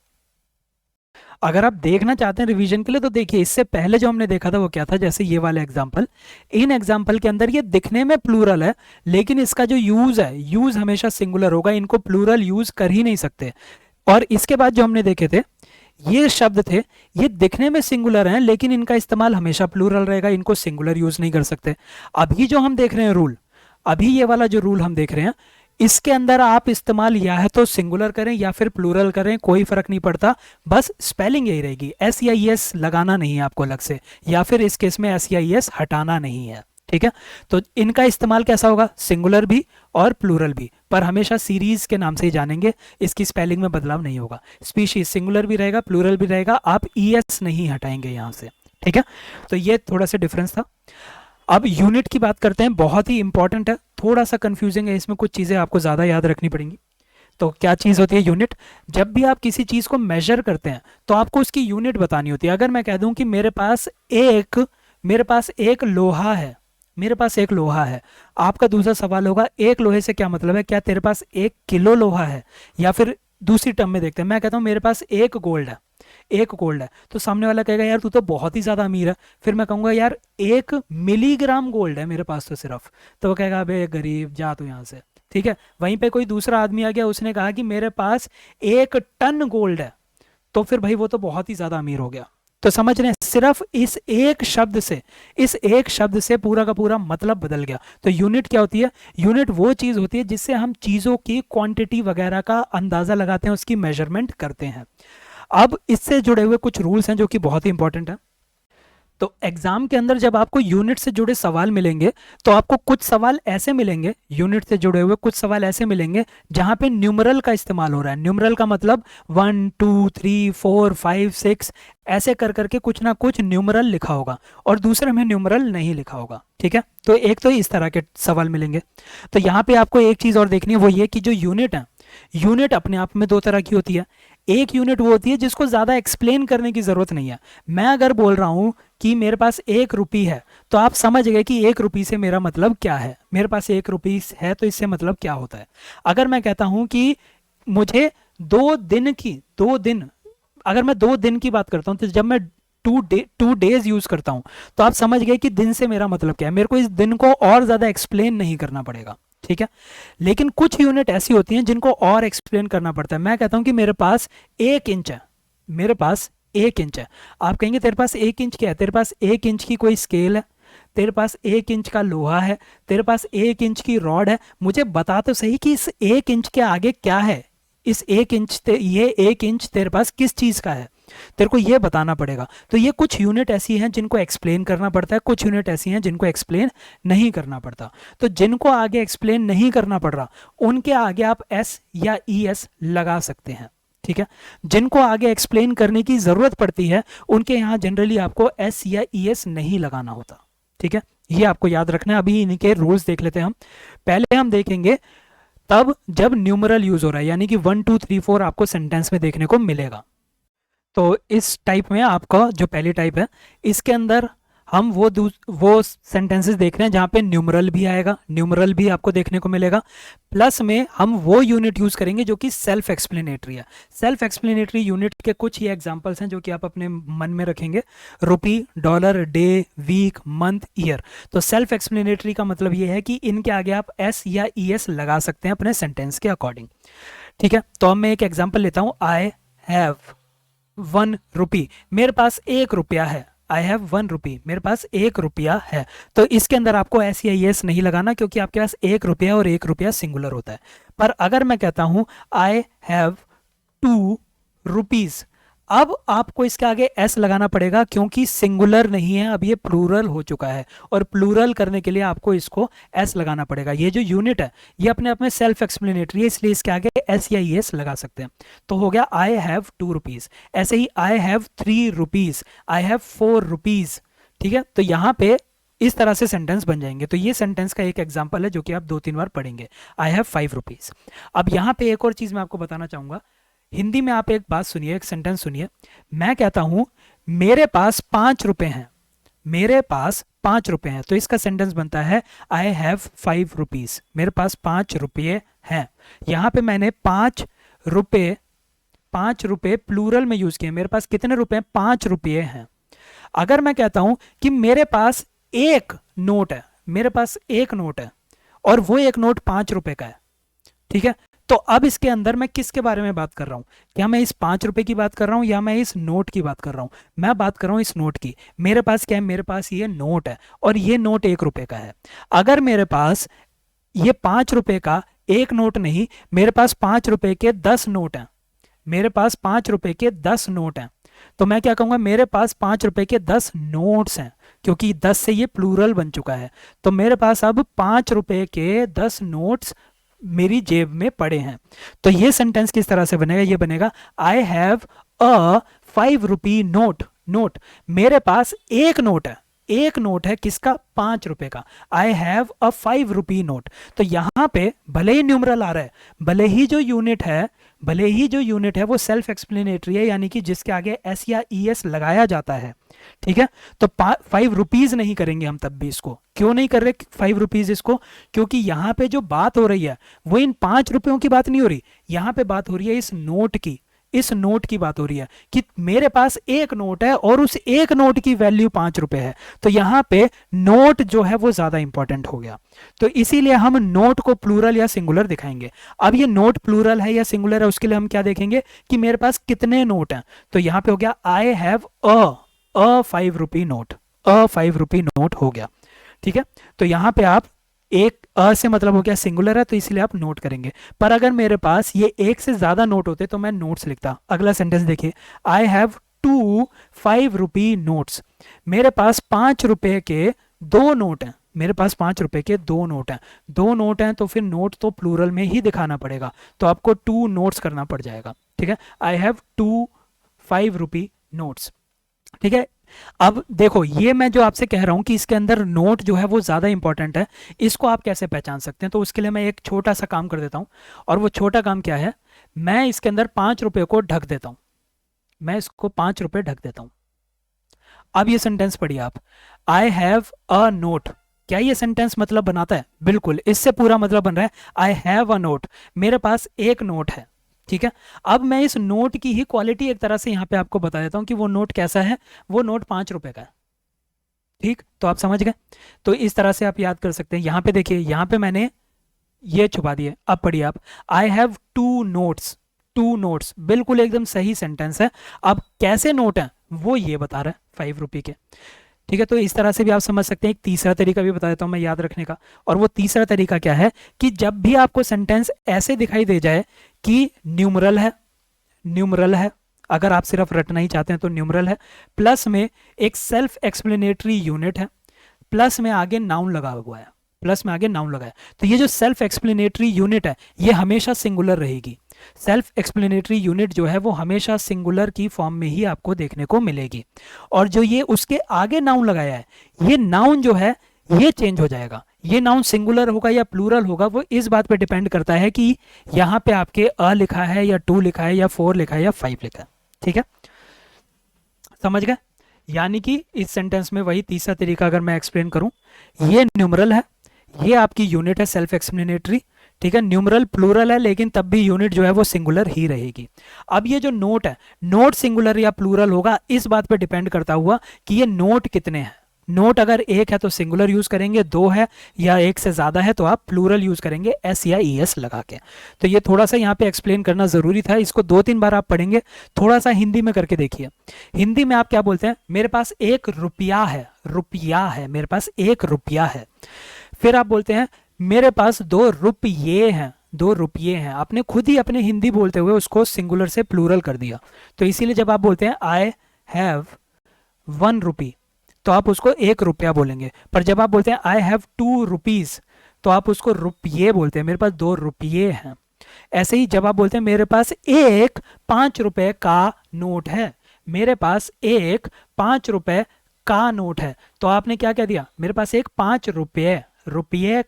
अगर आप देखना चाहते हैं रिवीजन के लिए तो देखिए, इससे पहले जो हमने देखा था वो क्या था, जैसे ये वाले एग्जाम्पल, इन एग्जाम्पल के अंदर ये दिखने में प्लूरल है लेकिन इसका जो यूज है, यूज हमेशा सिंगुलर होगा, इनको प्लूरल यूज कर ही नहीं सकते। और इसके बाद जो हमने देखे थे ये शब्द थे, ये दिखने में सिंगुलर हैं लेकिन इनका इस्तेमाल हमेशा प्लूरल रहेगा, इनको सिंगुलर यूज नहीं कर सकते। अभी जो हम देख रहे हैं रूल, अभी ये वाला जो रूल हम देख रहे हैं, इसके अंदर आप इस्तेमाल या है तो सिंगुलर करें या फिर प्लूरल करें, कोई फर्क नहीं पड़ता, बस स्पेलिंग यही रहेगी। एस या ई एस लगाना नहीं है आपको अलग से, या फिर इस केस में एस या ई एस हटाना नहीं है, ठीक है। तो इनका इस्तेमाल कैसा होगा, सिंगुलर भी और प्लूरल भी, पर हमेशा सीरीज के नाम से ही जानेंगे, इसकी स्पेलिंग में बदलाव नहीं होगा। स्पीशीज सिंगुलर भी रहेगा, प्लूरल भी रहेगा, आप ई एस नहीं हटाएंगे यहां से, ठीक है। तो ये थोड़ा सा डिफरेंस था। अब यूनिट की बात करते हैं, बहुत ही इंपॉर्टेंट है, थोड़ा सा कंफ्यूजिंग है, इसमें कुछ चीज़ें आपको ज़्यादा याद रखनी पड़ेंगी। तो क्या चीज़ होती है यूनिट, जब भी आप किसी चीज़ को मेजर करते हैं तो आपको उसकी यूनिट बतानी होती है। अगर मैं कह दूं कि मेरे पास एक लोहा है, मेरे पास एक लोहा है, आपका दूसरा सवाल होगा एक लोहे से क्या मतलब है, क्या तेरे पास 1 किलो लोहा है। या फिर दूसरी टर्म में देखते हैं, मैं कहता हूं मेरे पास एक गोल्ड है, एक गोल्ड है, तो सामने वाला कहेगा यार तू तो बहुत ही ज्यादा अमीर है। फिर मैं कहूंगा यार 1 मिलीग्राम गोल्ड है मेरे पास तो सिर्फ, तो वो कहेगा अबे गरीब जा तू यहाँ से, ठीक है। वहीं पे कोई दूसरा आदमी आ गया, उसने कहा कि मेरे पास 1 टन गोल्ड है, तो फिर भाई वो तो बहुत ही ज्यादा अमीर हो गया। तो समझ रहे हैं, सिर्फ इस एक शब्द से पूरा का पूरा मतलब बदल गया। तो यूनिट क्या होती है, यूनिट वो चीज होती है जिससे हम चीजों की क्वांटिटी वगैरह का अंदाजा लगाते हैं, उसकी मेजरमेंट करते हैं। अब इससे जुड़े हुए कुछ रूल्स हैं जो कि बहुत ही इंपॉर्टेंट है। तो एग्जाम के अंदर जब आपको यूनिट से जुड़े सवाल मिलेंगे तो आपको कुछ सवाल ऐसे मिलेंगे, यूनिट से जुड़े हुए कुछ सवाल ऐसे मिलेंगे जहां पे न्यूमरल का इस्तेमाल हो रहा है। न्यूमरल का मतलब 1 2 3 4 5 6 ऐसे कर करके कुछ ना कुछ न्यूमरल लिखा होगा और दूसरे में न्यूमरल नहीं लिखा होगा। ठीक है, तो एक तो इस तरह के सवाल मिलेंगे। तो यहाँ पे आपको एक चीज और देखनी है, वो ये कि जो यूनिट है, यूनिट अपने आप में दो तरह की होती है। एक यूनिट वो होती है जिसको ज्यादा एक्सप्लेन करने की जरूरत नहीं है। मैं अगर बोल रहा हूं कि मेरे पास 1 रुपी है तो आप समझ गए कि 1 रुपी से मेरा मतलब क्या है। मेरे पास 1 रुपी है तो इससे मतलब क्या होता है। अगर मैं कहता हूं कि मुझे 2 दिन की, 2 दिन, अगर मैं 2 दिन की बात करता हूं तो जब मैं 2 डेज यूज करता हूं तो आप समझ गए कि दिन से मेरा मतलब क्या है। मेरे को इस दिन को और ज्यादा एक्सप्लेन नहीं करना पड़ेगा। ठीक है, लेकिन कुछ यूनिट ऐसी होती हैं जिनको और एक्सप्लेन करना पड़ता है। मैं कहता हूं कि मेरे पास 1 इंच है, मेरे पास 1 इंच है। आप कहेंगे तेरे पास 1 इंच क्या है? तेरे पास 1 इंच की कोई स्केल है, तेरे पास 1 इंच का लोहा है, तेरे पास 1 इंच की रॉड है। मुझे बता तो सही कि इस 1 इंच के आगे क्या है। इस 1 इंच ये 1 इंच तेरे पास किस चीज का है, तेरे को ये बताना पड़ेगा। तो ये कुछ यूनिट ऐसी हैं जिनको एक्सप्लेन करना पड़ता है, कुछ यूनिट ऐसी हैं जिनको एक्सप्लेन नहीं करना पड़ता। तो जिनको आगे एक्सप्लेन नहीं करना पड़ रहा उनके आगे आप एस या ई एस लगा सकते हैं। ठीक है, जिनको आगे एक्सप्लेन करने की जरूरत पड़ती है उनके यहाँ जनरली आपको एस या ई एस नहीं लगाना होता। ठीक है, ये आपको याद रखना है। अभी इनके रूल्स देख लेते हैं हम। पहले हम देखेंगे तब जब न्यूमरल यूज हो रहा है, यानी कि 1 2 3 4 आपको सेंटेंस में देखने को मिलेगा। तो इस टाइप में आपका जो पहली टाइप है, इसके अंदर हम वो सेंटेंसेस देख रहे हैं जहाँ पे न्यूमरल भी आएगा, न्यूमरल भी आपको देखने को मिलेगा। प्लस में हम वो यूनिट यूज करेंगे जो कि सेल्फ एक्सप्लेनेटरी है। सेल्फ एक्सप्लेनेटरी यूनिट के कुछ ही एग्जांपल्स हैं जो कि आप अपने मन में रखेंगे: rupee, dollar, day, week, month, year. तो सेल्फ एक्सप्लेनेटरी का मतलब ये है कि इनके आगे आप एस या ई एस लगा सकते हैं अपने सेंटेंस के अकॉर्डिंग। ठीक है, तो अब मैं एक एग्जाम्पल लेता हूँ। आई हैव 1 रुपी, मेरे पास 1 रुपया है। आई हैव 1 रुपी, मेरे पास 1 रुपया है। तो इसके अंदर आपको एस या यस नहीं लगाना क्योंकि आपके पास 1 रुपया और 1 रुपया सिंगुलर होता है। पर अगर मैं कहता हूं आई हैव 2 रुपीज, अब आपको इसके आगे एस लगाना पड़ेगा क्योंकि सिंगुलर नहीं है, अब ये प्लूरल हो चुका है और प्लूरल करने के लिए आपको इसको एस लगाना पड़ेगा। ये जो यूनिट है ये अपने आप में सेल्फ एक्सप्लेनेटरी है, इसलिए इसके आगे एस या एस लगा सकते हैं। तो हो गया आई हैव 2 रुपीज। ऐसे ही I have 3 rupees, I have 4 rupees. ठीक है, तो यहाँ पे इस तरह से सेंटेंस बन जाएंगे। तो ये सेंटेंस का एक एग्जाम्पल है जो कि आप 2 3 बार पढ़ेंगे। I have 5 rupees. अब यहाँ पे एक और चीज मैं आपको बताना चाहूंगा। हिंदी में आप एक बात सुनिए, एक सेंटेंस सुनिए। मैं कहता हूं मेरे पास 5 रुपए हैं, मेरे पास 5 रुपए हैं। तो इसका सेंटेंस बनता है आई हैव 5 रुपीज, मेरे पास 5 रुपये हैं। यहां पे मैंने 5 रुपए, 5 रुपए प्लूरल में यूज किए। मेरे पास कितने रुपए? 5 रुपये हैं। अगर मैं कहता हूं कि मेरे पास एक नोट है, मेरे पास एक नोट है और वो एक नोट 5 रुपए का है। ठीक है, तो अब इसके अंदर मैं किसके बारे में बात कर रहा हूं? क्या मैं इस 5 रुपए की बात कर रहा हूं या मैं इस नोट की बात कर रहा हूं? मैं बात कर रहा हूं इस नोट की। मेरे पास क्या है? मेरे पास ये नोट है और ये नोट 1 रुपए का है। अगर मेरे पास ये 5 रुपए का एक नोट नहीं, मेरे पास 5 रुपए के 10 नोट हैं, मेरे पास 5 रुपए के 10 नोट हैं, तो मैं क्या कहूंगा? मेरे पास 5 रुपए के 10 नोट्स हैं, क्योंकि 10 से ये प्लूरल बन चुका है। तो मेरे पास अब 5 रुपए के 10 नोट्स मेरी जेब में पड़े हैं। तो ये सेंटेंस किस तरह से बनेगा? ये बनेगा I have a 5 rupee note. Note, मेरे पास एक नोट है, एक नोट है किसका? 5 रुपए का। I have a 5 rupee note. तो यहां पे भले ही न्यूमरल आ रहा है, भले ही जो यूनिट है, भले ही जो यूनिट है वो सेल्फ एक्सप्लेनेटरी है, यानी कि जिसके आगे एस या ई एस लगाया जाता है। ठीक है, तो 5 रुपीज नहीं करेंगे हम तब भी इसको। क्यों नहीं कर रहे 5 रुपीज इसको? क्योंकि यहां पे जो बात हो रही है वो इन 5 रुपयों की बात नहीं हो रही, यहां पे बात हो रही है इस नोट की। इस नोट की बात हो रही है कि मेरे पास एक नोट है और उस एक नोट की वैल्यू 5 रुपए है। तो यहां पे नोट जो है वो ज्यादा इंपॉर्टेंट हो गया। तो इसीलिए हम नोट को प्लूरल या सिंगुलर दिखाएंगे। अब ये नोट प्लूरल है या सिंगुलर है उसके लिए हम क्या देखेंगे कि मेरे पास कितने नोट हैं। तो यहां पे हो गया I have a 5 rupee note, a 5 rupee note हो गया। ठीक है, तो यहां पे आप एक अ से मतलब हो गया सिंगुलर है तो इसलिए आप नोट करेंगे। पर अगर मेरे पास ये एक से ज्यादा नोट होते तो मैं नोट्स लिखता। अगला सेंटेंस देखिए, आई हैव 2 5 रुपी नोट्स। मेरे पास 5 रुपए के 2 नोट हैं, मेरे पास 5 रुपए के 2 नोट हैं, 2 नोट हैं तो फिर नोट तो प्लूरल में ही दिखाना पड़ेगा, तो आपको 2 नोट्स करना पड़ जाएगा। ठीक है, आई हैव 2 5 रुपी नोट्स। ठीक है, अब देखो ये मैं जो आपसे कह रहा हूं कि इसके अंदर नोट जो है वो ज़्यादा इंपॉर्टेंट है, इसको आप कैसे पहचान सकते हैं? तो उसके लिए मैं एक छोटा सा काम कर देता हूं, और वो छोटा काम क्या है, मैं इसके अंदर 5 रुपए को ढक देता हूं, मैं इसको 5 रुपए ढक देता हूं। अब ये सेंटेंस पढ़िए आप, आई हैव अ नोट। क्या ये सेंटेंस मतलब बनाता है? बिल्कुल, इससे पूरा मतलब बन रहा है आई हैव अ नोट, मेरे पास एक नोट है। ठीक है, अब मैं इस नोट की ही क्वालिटी एक तरह से यहां पे आपको बता देता हूं कि वो नोट कैसा है। वो नोट 5 रुपए का है। ठीक, तो आप समझ गए। तो इस तरह से आप याद कर सकते हैं। यहां पे देखिए, यहां पे मैंने ये छुपा दिए। अब पढ़िए आप, आई हैव 2 नोट्स। 2 नोट्स बिल्कुल एकदम सही सेंटेंस है। अब कैसे नोट है वो ये बता रहा है, 5 रुपए के। ठीक है, तो इस तरह से भी आप समझ सकते हैं। एक तीसरा तरीका भी बता देता हूं मैं याद रखने का, और वो तीसरा तरीका क्या है कि जब भी आपको सेंटेंस ऐसे दिखाई दे जाए कि न्यूमरल है, न्यूमरल है, अगर आप सिर्फ रटना ही चाहते हैं तो न्यूमरल है, प्लस में एक सेल्फ एक्सप्लेनेटरी यूनिट है, प्लस में आगे नाउन लगा हुआ है, प्लस में आगे नाउन लगा है, तो ये जो सेल्फ एक्सप्लेनेटरी यूनिट है ये हमेशा सिंगुलर रहेगी। सेल्फ एक्सप्लेनेटरी यूनिट जो है वो हमेशा सिंगुलर की फॉर्म में ही आपको देखने को मिलेगी। और जो ये उसके आगे नाउन लगाया है, ये नाउन जो है ये चेंज हो जाएगा। ये नाउन सिंगुलर होगा या प्लूरल होगा वो इस बात पे डिपेंड करता है कि यहाँ पे आपके अ लिखा है या 2 लिखा है या 4 लिखा है या 5 लिखा है। ठीक है, समझ गए? यानी कि इस सेंटेंस में वही तीसरा तरीका अगर मैं एक्सप्लेन करूं, ये न्यूमरल है, ये आपकी यूनिट है सेल्फ एक्सप्लेनेटरी। ठीक है, न्यूमरल प्लूरल है लेकिन तब भी यूनिट जो है वो सिंगुलर ही रहेगी। अब ये जो नोट है, नोट सिंगुलर या प्लूरल होगा इस बात पे डिपेंड करता हुआ कि ये नोट कितने हैं। नोट अगर एक है तो सिंगुलर यूज करेंगे, दो है या एक से ज्यादा है तो आप प्लूरल यूज करेंगे, एस या ई एस लगा के। तो ये थोड़ा सा यहाँ पे एक्सप्लेन करना जरूरी था, इसको 2-3 बार आप पढ़ेंगे। थोड़ा सा हिंदी में करके देखिए। हिंदी में आप क्या बोलते हैं? मेरे पास 1 रुपया है, रुपया है, मेरे पास 1 रुपया है। फिर आप बोलते हैं मेरे पास 2 रुपये हैं, 2 रुपये हैं। आपने खुद ही अपने हिंदी बोलते हुए उसको सिंगुलर से प्लूरल कर दिया। तो इसीलिए जब आप बोलते हैं आई हैव 1 रुपी तो आप उसको 1 रुपया बोलेंगे, पर जब आप बोलते हैं आई हैव 2 रुपीज तो आप उसको रुपये बोलते हैं, मेरे पास 2 रुपये हैं। ऐसे ही जब आप बोलते हैं मेरे पास एक 5 रुपए का नोट है, मेरे पास एक 5 रुपए का नोट है, तो आपने क्या कह दिया? मेरे पास एक 5 रुपये रुपये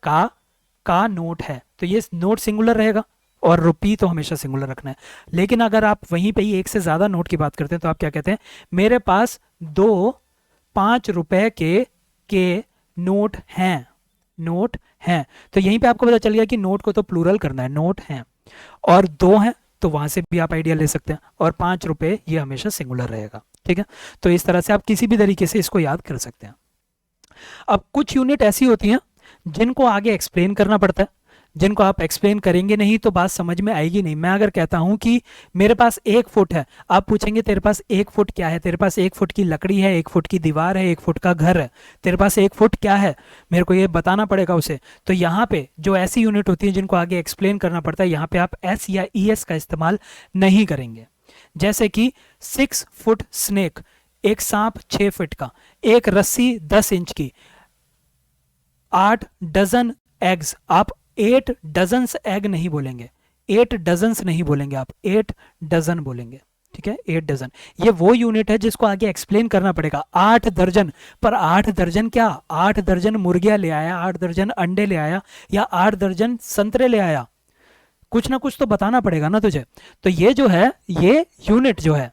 का नोट है, तो ये नोट सिंगुलर रहेगा और रुपी तो हमेशा सिंगुलर रखना है। लेकिन अगर आप वहीं पे ही एक से ज्यादा नोट की बात करते हैं तो आप क्या कहते हैं? मेरे पास 2 5 रुपए के नोट हैं, नोट हैं। तो यहीं पे आपको पता चल गया कि नोट को तो प्लूरल करना है, नोट हैं। और 2 हैं तो वहां से भी आप आइडिया ले सकते हैं, और 5 रुपए ये हमेशा सिंगुलर रहेगा। ठीक है, तो इस तरह से आप किसी भी तरीके से इसको याद कर सकते हैं। अब कुछ यूनिट ऐसी होती हैं जिनको आगे एक्सप्लेन करना पड़ता है, जिनको आप एक्सप्लेन करेंगे नहीं तो बात समझ में आएगी नहीं। मैं अगर कहता हूं कि मेरे पास 1 फुट है, आप पूछेंगे तेरे पास 1 फुट क्या है? तेरे पास 1 फुट की लकड़ी है, 1 फुट की दीवार है, 1 फुट का घर है, तेरे पास 1 फुट क्या है? मेरे को ये बताना पड़ेगा उसे। तो यहाँ पे जो ऐसी यूनिट होती है जिनको आगे एक्सप्लेन करना पड़ता है, यहाँ पे आप एस या ई एस का इस्तेमाल नहीं करेंगे। जैसे कि 6 फुट स्नेक, एक सांप 6 फुट का, एक रस्सी 10 इंच की, 8 डजन एग्स। आप 8 डजन्स एग नहीं बोलेंगे, 8 डजन्स नहीं बोलेंगे, आप 8 डजन बोलेंगे। ठीक है, 8 डजन ये वो यूनिट है जिसको आगे एक्सप्लेन करना पड़ेगा। 8 दर्जन, पर 8 दर्जन क्या? 8 दर्जन मुर्गियां ले आया, 8 दर्जन अंडे ले आया, या 8 दर्जन संतरे ले आया? कुछ ना कुछ तो बताना पड़ेगा ना तुझे। तो ये जो है, ये यूनिट जो है,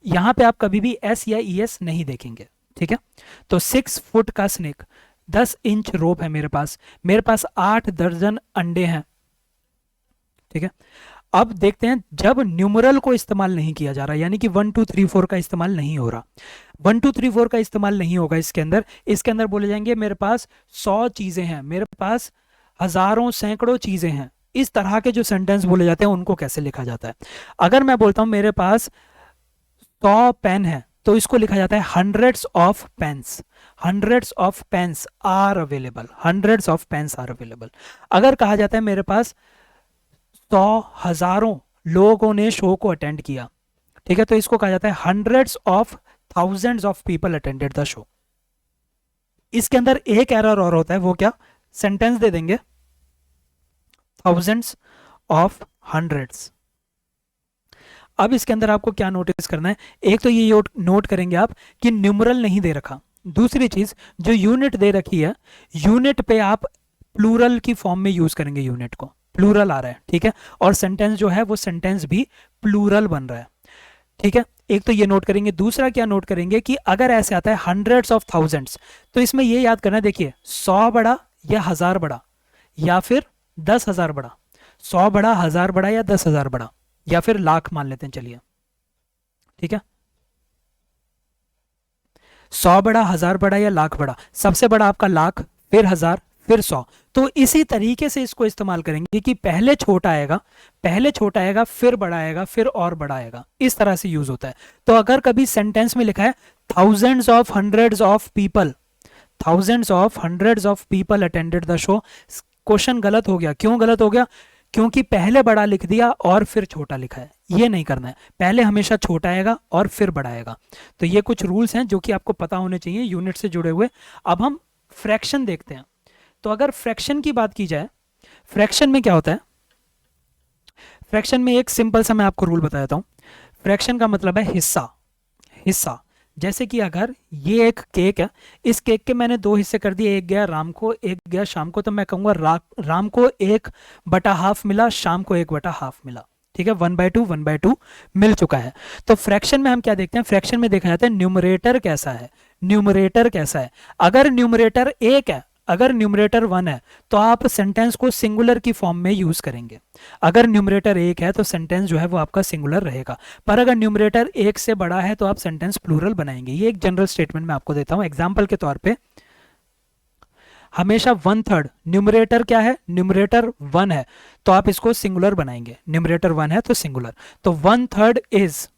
यहां पे आप कभी भी एस या ई एस नहीं देखेंगे। ठीक है, तो 6 फुट का स्नेक, 10 इंच रोप है मेरे पास, मेरे पास 8 दर्जन अंडे हैं। ठीक है, अब देखते हैं जब न्यूमरल को इस्तेमाल नहीं किया जा रहा, यानी कि 1 2 3 4 का इस्तेमाल नहीं हो रहा, 1 2 3 4 का इस्तेमाल नहीं होगा इसके अंदर। इसके अंदर बोले जाएंगे मेरे पास 100 चीजें हैं, मेरे पास हजारों सैकड़ों चीजें हैं। इस तरह के जो सेंटेंस बोले जाते हैं उनको कैसे लिखा जाता है? अगर मैं बोलता हूं मेरे पास 100 पेन है तो इसको लिखा जाता है hundreds of pens, hundreds of pens are available, hundreds of pens are available. अगर कहा जाता है मेरे पास 100 हजारों लोगों ने शो को अटेंड किया, ठीक है, तो इसको कहा जाता है hundreds of thousands of people attended the show. इसके अंदर एक एरर और होता है, वो क्या, सेंटेंस दे देंगे थाउजेंड्स ऑफ हंड्रेड्स। अब इसके अंदर आपको क्या नोटिस करना है, एक तो ये नोट करेंगे आप कि न्यूमरल नहीं दे रखा। दूसरी चीज, जो यूनिट दे रखी है, यूनिट पे आप प्लूरल की फॉर्म में यूज करेंगे, यूनिट को प्लूरल आ रहा है, ठीक है, और सेंटेंस जो है वो सेंटेंस भी प्लूरल बन रहा है, ठीक है। एक तो ये नोट करेंगे। दूसरा क्या नोट करेंगे कि अगर ऐसे आता है हंड्रेड्स ऑफ थाउजेंड्स, तो इसमें ये याद करना है, देखिए 100 बड़ा या 1000 बड़ा या फिर 10,000 बड़ा, 100 बड़ा, 1000 बड़ा या 10,000 बड़ा या फिर लाख मान लेते हैं, चलिए, ठीक है। 100 बड़ा, 1000 बड़ा या लाख बड़ा, सबसे बड़ा आपका लाख, फिर 1000, फिर 100। तो इसी तरीके से इसको इस्तेमाल करेंगे कि पहले छोटा आएगा, पहले छोटा आएगा, फिर बड़ा आएगा, फिर और बड़ा आएगा, इस तरह से यूज होता है। तो अगर कभी सेंटेंस में लिखा है thousands of hundreds of people, thousands of hundreds of people attended the show, question गलत हो गया। क्यों गलत हो गया? क्योंकि पहले बड़ा लिख दिया और फिर छोटा लिखा है। ये नहीं करना है, पहले हमेशा छोटा आएगा और फिर बड़ा आएगा। तो ये कुछ रूल्स हैं जो कि आपको पता होने चाहिए यूनिट से जुड़े हुए। अब हम फ्रैक्शन देखते हैं। तो अगर फ्रैक्शन की बात की जाए, फ्रैक्शन में क्या होता है, फ्रैक्शन में एक सिंपल सा मैं आपको रूल बता देता हूं। फ्रैक्शन का मतलब है हिस्सा, हिस्सा। जैसे कि अगर ये एक केक है, इस केक के मैंने 2 हिस्से कर दिए, एक गया राम को, एक गया शाम को, तो मैं कहूंगा राम को 1/2 मिला, शाम को 1/2 मिला, ठीक है, 1/2 1/2 मिल चुका है। तो फ्रैक्शन में हम क्या देखते हैं, फ्रैक्शन में देखा जाता है न्यूमरेटर कैसा है, न्यूमरेटर कैसा है। अगर न्यूमरेटर 1 है, अगर न्यूमरेटर 1 है, तो आप सेंटेंस को सिंगुलर की फॉर्म में यूज करेंगे। अगर न्यूमरेटर 1 है तो सेंटेंस जो है वो आपका सिंगुलर रहेगा। पर अगर न्यूमरेटर 1 से बड़ा है तो आप सेंटेंस प्लूरल बनाएंगे। ये एक जनरल स्टेटमेंट मैं आपको देता हूं एग्जाम्पल के तौर पे। हमेशा 1/3, न्यूमरेटर क्या है, न्यूमरेटर 1 है, तो आप इसको सिंगुलर बनाएंगे। न्यूमरेटर 1 है तो सिंगुलर, तो 1/3 इज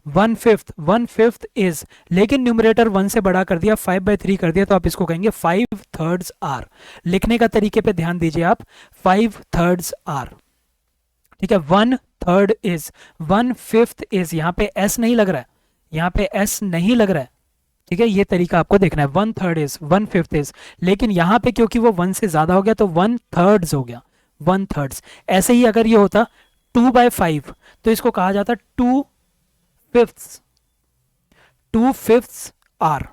1/5, 1/5 इज, लेकिन न्यूमरेटर 1 से बड़ा कर दिया, 5/3 कर दिया, तो आप इसको कहेंगे 5/3 आर। लिखने का तरीके पे ध्यान दीजिए आप, 5/3 आर, ठीक है। 1/3 इज, 1/5 इज, यहाँ पे एस नहीं लग रहा है, यहाँ पे एस नहीं लग रहा है, ठीक है, ये तरीका आपको देखना है। 1/3 इज, 1/5 इज, लेकिन यहाँ पे क्योंकि वो 1 से ज्यादा हो गया तो 1/3 हो गया, 1/3। ऐसे ही अगर ये होता 2/5 तो इसको कहा जाता 2/5, 2/5 आर,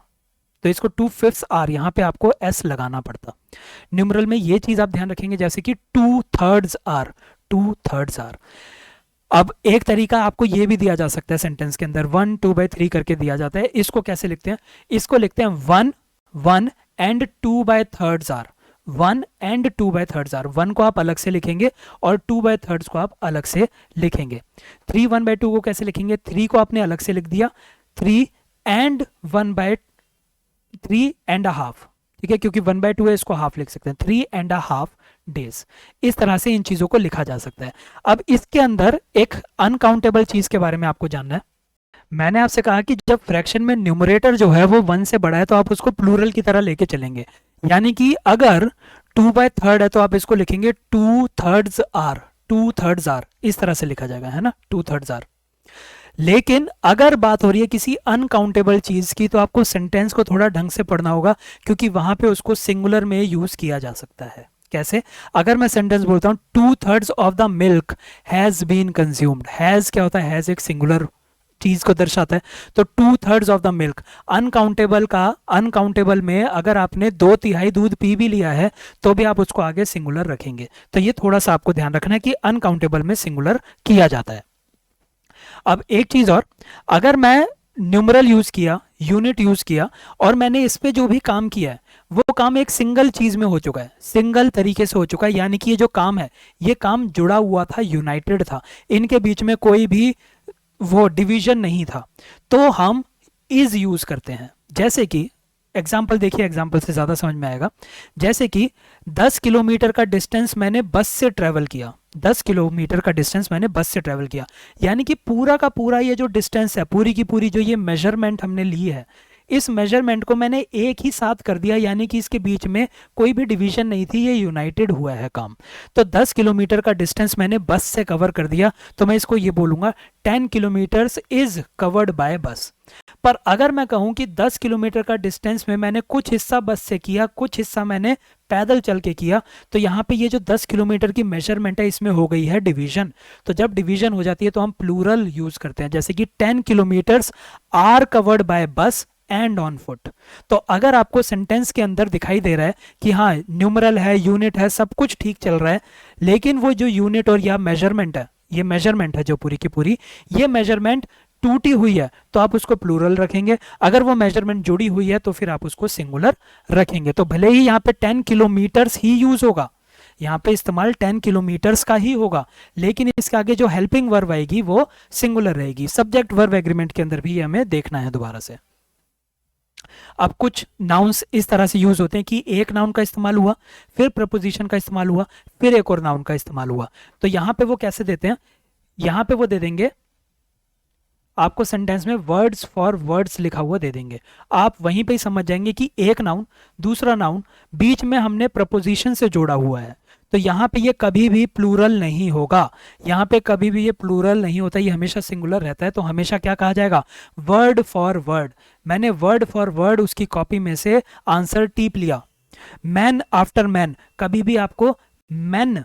तो इसको 2/5 आर, यहां पे आपको एस लगाना पड़ता। न्यूमरल में ये चीज आप ध्यान रखेंगे, जैसे कि 2/3 आर, 2/3 आर। अब एक तरीका आपको ये भी दिया जा सकता है सेंटेंस के अंदर, 1 2/3 करके दिया जाता है। इसको कैसे लिखते हैं, इसको लिखते हैं 1 1 एंड 2/3 आर, 1 एंड 2/3 आर। 1 को आप अलग से लिखेंगे और 2/3 को आप अलग से लिखेंगे। 3 1/2 को कैसे लिखेंगे, 3 को आपने अलग से लिख दिया, 3 एंड 1/3.5, ठीक है, क्योंकि 1/2 है, इसको हाफ लिख सकते हैं, 3.5 डेज। इस तरह से इन चीजों को लिखा जा सकता है। अब इसके अंदर एक अनकाउंटेबल चीज के बारे में आपको जानना है। मैंने आपसे कहा कि जब फ्रैक्शन में न्यूमरेटर जो है वो 1 से बड़ा है तो आप उसको प्लूरल की तरह लेके चलेंगे। यानी कि अगर 2/3 है तो आप इसको लिखेंगे 2/3 आर, 2/3 आर, इस तरह से लिखा जाएगा, है ना, 2/3 आर। लेकिन अगर बात हो रही है किसी अनकाउंटेबल चीज की तो आपको सेंटेंस को थोड़ा ढंग से पढ़ना होगा, क्योंकि वहां पे उसको सिंगुलर में यूज किया जा सकता है। कैसे? अगर मैं सेंटेंस बोलता हूं 2/3 of the milk has been consumed, has क्या होता है, हैज एक सिंगुलर चीज को दर्शाता है, तो 2/3 ऑफ द मिल्क, अनकाउंटेबल का, अनकाउंटेबल में अगर आपने 2/3 दूध पी भी लिया है तो भी आप उसको आगे सिंगुलर रखेंगे। तो ये थोड़ा सा आपको ध्यान रखना है कि अनकाउंटेबल में सिंगुलर किया जाता है। अब एक चीज और, अगर मैं न्यूमरल यूज किया, यूनिट यूज किया, और मैंने इस पे जो भी काम किया है वो काम एक सिंगल चीज में हो चुका है, सिंगल तरीके से हो चुका है, यानी कि ये जो काम है ये काम जुड़ा हुआ था, यूनाइटेड था, इनके बीच में कोई भी वो डिवीजन नहीं था, तो हम इज यूज करते हैं। जैसे कि एग्जाम्पल देखिए, एग्जाम्पल से ज्यादा समझ में आएगा। जैसे कि 10 किलोमीटर का डिस्टेंस मैंने बस से ट्रेवल किया, 10 किलोमीटर का डिस्टेंस मैंने बस से ट्रेवल किया, यानी कि पूरा का पूरा ये जो डिस्टेंस है, पूरी की पूरी जो ये मेजरमेंट हमने ली है, इस मेजरमेंट को मैंने एक ही साथ कर दिया, यानी कि इसके बीच में कोई भी डिवीजन नहीं थी, ये यूनाइटेड हुआ है काम। तो 10 किलोमीटर का डिस्टेंस मैंने बस से कवर कर दिया, तो मैं इसको ये बोलूंगा 10 किलोमीटर्स इज कवर्ड बाय बस। पर अगर मैं कहूं कि 10 किलोमीटर का डिस्टेंस में मैंने कुछ हिस्सा बस से किया, कुछ हिस्सा मैंने पैदल चल के किया, तो यहाँ पे ये जो 10 किलोमीटर की मेजरमेंट है इसमें हो गई है डिवीजन। तो जब डिवीजन हो जाती है तो हम प्लूरल यूज करते हैं, जैसे कि 10 किलोमीटर्स आर कवर्ड बाय बस एंड ऑन फुट। तो अगर आपको सेंटेंस के अंदर दिखाई दे रहा है कि हाँ न्यूमरल है, यूनिट है, सब कुछ ठीक चल रहा है, लेकिन वो जो यूनिट और या मेजरमेंट है, ये मेजरमेंट है जो पूरी की पूरी, ये मेजरमेंट टूटी हुई है, तो आप उसको प्लूरल रखेंगे। अगर वो मेजरमेंट जुड़ी हुई है तो फिर आप उसको सिंगुलर रखेंगे। तो भले ही यहाँ पे 10 किलोमीटर्स ही यूज होगा, यहाँ पे इस्तेमाल 10 किलोमीटर्स का ही होगा, लेकिन इसके आगे जो हेल्पिंग वर्ब आएगी वो सिंगुलर रहेगी। सब्जेक्ट वर्ब एग्रीमेंट के अंदर भी हमें देखना है दोबारा से। अब कुछ नाउन्स इस तरह से यूज होते हैं कि एक नाउन का इस्तेमाल हुआ, फिर प्रपोजिशन का इस्तेमाल हुआ, फिर एक और नाउन का इस्तेमाल हुआ। तो यहाँ पे वो कैसे देते हैं, यहाँ पे वो दे देंगे आपको सेंटेंस में वर्ड्स फॉर वर्ड्स लिखा हुआ दे देंगे। आप वहीं पे ही समझ जाएंगे कि एक नाउन दूसरा नाउन, बीच में हमने प्रपोजिशन से जोड़ा हुआ है, तो यहाँ पे ये कभी भी प्लूरल नहीं होगा। यहाँ पे कभी भी ये प्लूरल नहीं होता, ये हमेशा सिंगुलर रहता है। तो हमेशा क्या कहा जाएगा, वर्ड फॉर वर्ड। मैंने वर्ड फॉर वर्ड उसकी कॉपी में से आंसर टीप लिया। मैन आफ्टर मैन, कभी भी आपको मैन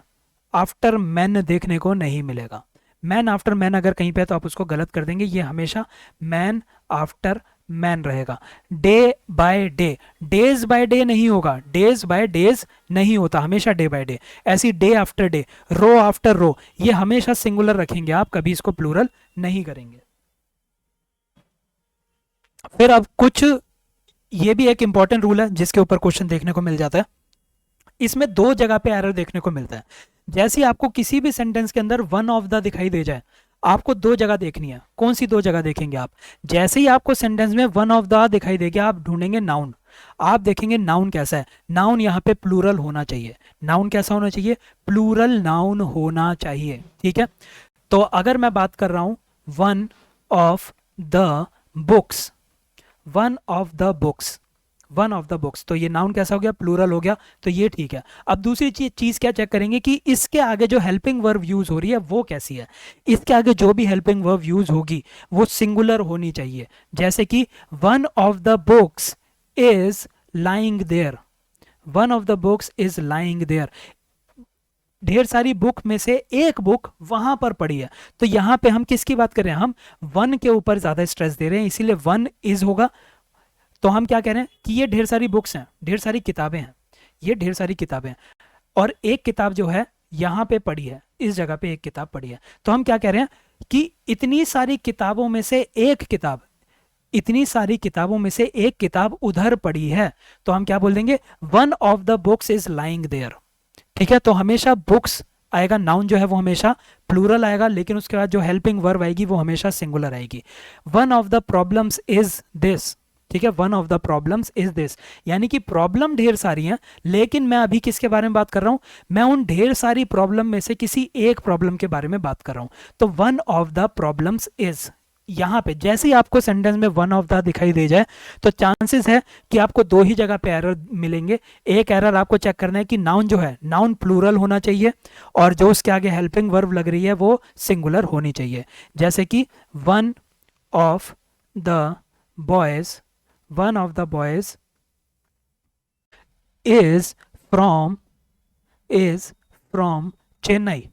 आफ्टर मैन देखने को नहीं मिलेगा। मैन आफ्टर मैन अगर कहीं पे है तो आप उसको गलत कर देंगे, ये हमेशा मैन आफ्टर मैन रहेगा। Day by day, days by day नहीं होगा, डेज बाय डेज नहीं होता, हमेशा डे बाय डे। ऐसी डे आफ्टर डे, रो आफ्टर रो, ये हमेशा सिंगुलर रखेंगे आप, कभी इसको प्लूरल नहीं करेंगे। फिर अब कुछ, ये भी एक इंपॉर्टेंट रूल है जिसके ऊपर क्वेश्चन देखने को मिल जाता है। इसमें दो जगह पे एरर देखने को मिलता है। जैसे आपको किसी भी सेंटेंस के अंदर वन ऑफ द दिखाई दे जाए, आपको दो जगह देखनी है। कौन सी दो जगह देखेंगे आप, जैसे ही आपको सेंटेंस में वन ऑफ द दिखाई देगा आप ढूंढेंगे नाउन। आप देखेंगे नाउन कैसा है, नाउन यहाँ पे प्लूरल होना चाहिए। नाउन कैसा होना चाहिए, प्लूरल नाउन होना चाहिए, ठीक है। तो अगर मैं बात कर रहा हूं one of the books, one of the books, one of the books, तो ये नाउन कैसा हो गया, प्लूरल हो गया, तो ये ठीक है। अब दूसरी चीज क्या चेक करेंगे कि इसके आगे जो हेल्पिंग वर्ब यूज हो रही है वो कैसी है। इसके आगे जो भी हेल्पिंग वर्ब यूज होगी वो सिंगुलर होनी चाहिए। जैसे कि one of the books is lying there, one of the books is lying there, ढेर सारी बुक में से एक बुक वहां पर पड़ी है। तो यहां पे हम किसकी बात कर रहे हैं, हम वन के ऊपर ज्यादा स्ट्रेस दे रहे हैं, इसीलिए वन इज होगा। तो हम क्या कह रहे हैं कि ये ढेर सारी बुक्स हैं, ढेर सारी किताबें हैं, ये ढेर सारी किताबें हैं, और एक किताब जो है यहाँ पे पड़ी है, इस जगह पे एक किताब पड़ी है। तो हम क्या कह रहे हैं कि इतनी सारी किताबों में से एक किताब, इतनी सारी किताबों में से एक किताब उधर पड़ी है। तो हम क्या बोल देंगे, one of the books is lying there, ठीक है। तो हमेशा बुक्स आएगा, नाउन जो है वो हमेशा प्लूरल आएगा, लेकिन उसके बाद जो हेल्पिंग वर्ब आएगी वो हमेशा सिंगुलर आएगी। One of the problems is this, ठीक है, one of the problems is this, यानी कि प्रॉब्लम ढेर सारी हैं, लेकिन मैं अभी किसके बारे में बात कर रहा हूं, मैं उन ढेर सारी प्रॉब्लम में से किसी एक प्रॉब्लम के बारे में बात कर रहा हूं। तो one of the problems is, यहां पे जैसे ही आपको सेंटेंस में वन ऑफ द दिखाई दे जाए तो चांसेस है कि आपको दो ही जगह पे एरर मिलेंगे। एक एरर आपको चेक करना है कि नाउन जो है, नाउन प्लूरल होना चाहिए, और जो उसके आगे हेल्पिंग वर्ब लग रही है वो सिंगुलर होनी चाहिए। जैसे कि one of the boys, one of the boys is from Chennai,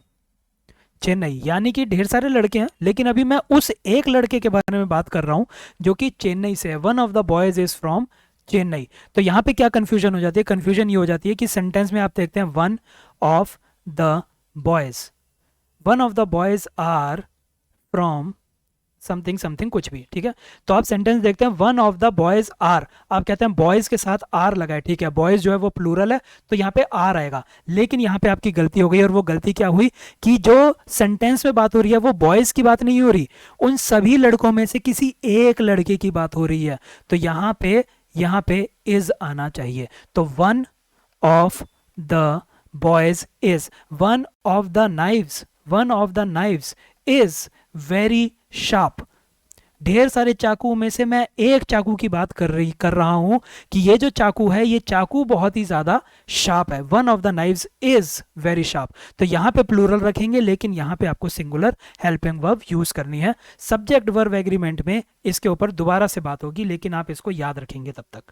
Chennai, यानी कि ढेर सारे लड़के हैं, लेकिन अभी मैं उस एक लड़के के बारे में बात कर रहा हूं जो कि चेन्नई से है। One of the boys is from Chennai. तो यहां पे क्या कंफ्यूजन हो जाती है, कंफ्यूजन ये हो जाती है कि सेंटेंस में आप देखते हैं one of the boys, one of the boys are from something something कुछ भी, ठीक है। तो आप सेंटेंस देखते हैं one of the boys are, आप कहते हैं बॉयज के साथ आर लगा है, ठीक है, बॉयज जो है वो प्लूरल है तो यहाँ पे आर आएगा, लेकिन यहाँ पे आपकी गलती हो गई। और वो गलती क्या हुई कि जो सेंटेंस में बात हो रही है वो बॉयज की बात नहीं हो रही, उन सभी लड़कों में से किसी एक लड़के की बात हो रही है। तो यहाँ पे इज आना चाहिए। तो one of the boys is, one of the knives, one of the knives is very sharp, ढेर सारे चाकुओं में से मैं एक चाकू की बात कर रहा हूं कि ये जो चाकू है, ये चाकू बहुत ही ज्यादा शार्प है। One of the knives is very sharp. तो यहाँ पे प्लूरल रखेंगे, लेकिन यहाँ पे आपको सिंगुलर हेल्पिंग वर्ब यूज करनी है। सब्जेक्ट वर्ब एग्रीमेंट में इसके ऊपर दोबारा से बात होगी, लेकिन आप इसको याद रखेंगे तब तक,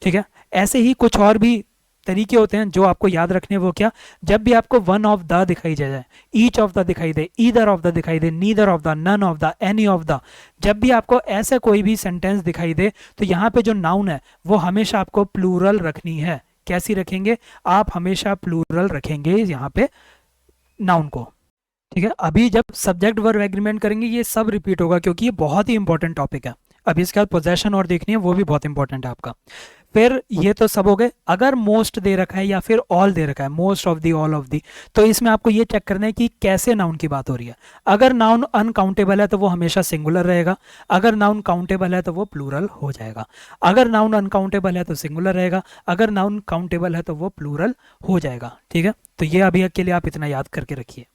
ठीक है। ऐसे ही कुछ और भी तरीके होते हैं जो आपको याद रखने, वो क्या, जब भी आपको वन ऑफ द दिखाई जाए, ईच ऑफ द दिखाई दे, ईदर ऑफ द दिखाई दे, neither of the, none of the, any of the, जब भी आपको ऐसा कोई भी सेंटेंस दिखाई दे, तो यहाँ पे जो नाउन है वो हमेशा आपको प्लूरल रखनी है। कैसी रखेंगे आप? हमेशा प्लूरल रखेंगे यहाँ पे नाउन को, ठीक है। अभी जब सब्जेक्ट वर्ब एग्रीमेंट करेंगे ये सब रिपीट होगा, क्योंकि ये बहुत ही इंपॉर्टेंट टॉपिक है। अभी इसके बाद पोजेशन और देखनी है, वो भी बहुत इंपॉर्टेंट है आपका। फिर ये तो सब हो गए। अगर मोस्ट दे रखा है या फिर ऑल दे रखा है, most of the, all of the, तो इसमें आपको ये चेक करना है कि कैसे नाउन की बात हो रही है। अगर नाउन अनकाउंटेबल है तो वो हमेशा सिंगुलर रहेगा, अगर नाउन काउंटेबल है तो वो प्लूरल हो जाएगा। अगर नाउन अनकाउंटेबल है तो सिंगुलर रहेगा, अगर नाउन काउंटेबल है तो वो प्लूरल हो जाएगा, ठीक है। तो ये अभी के लिए आप इतना याद करके रखिए।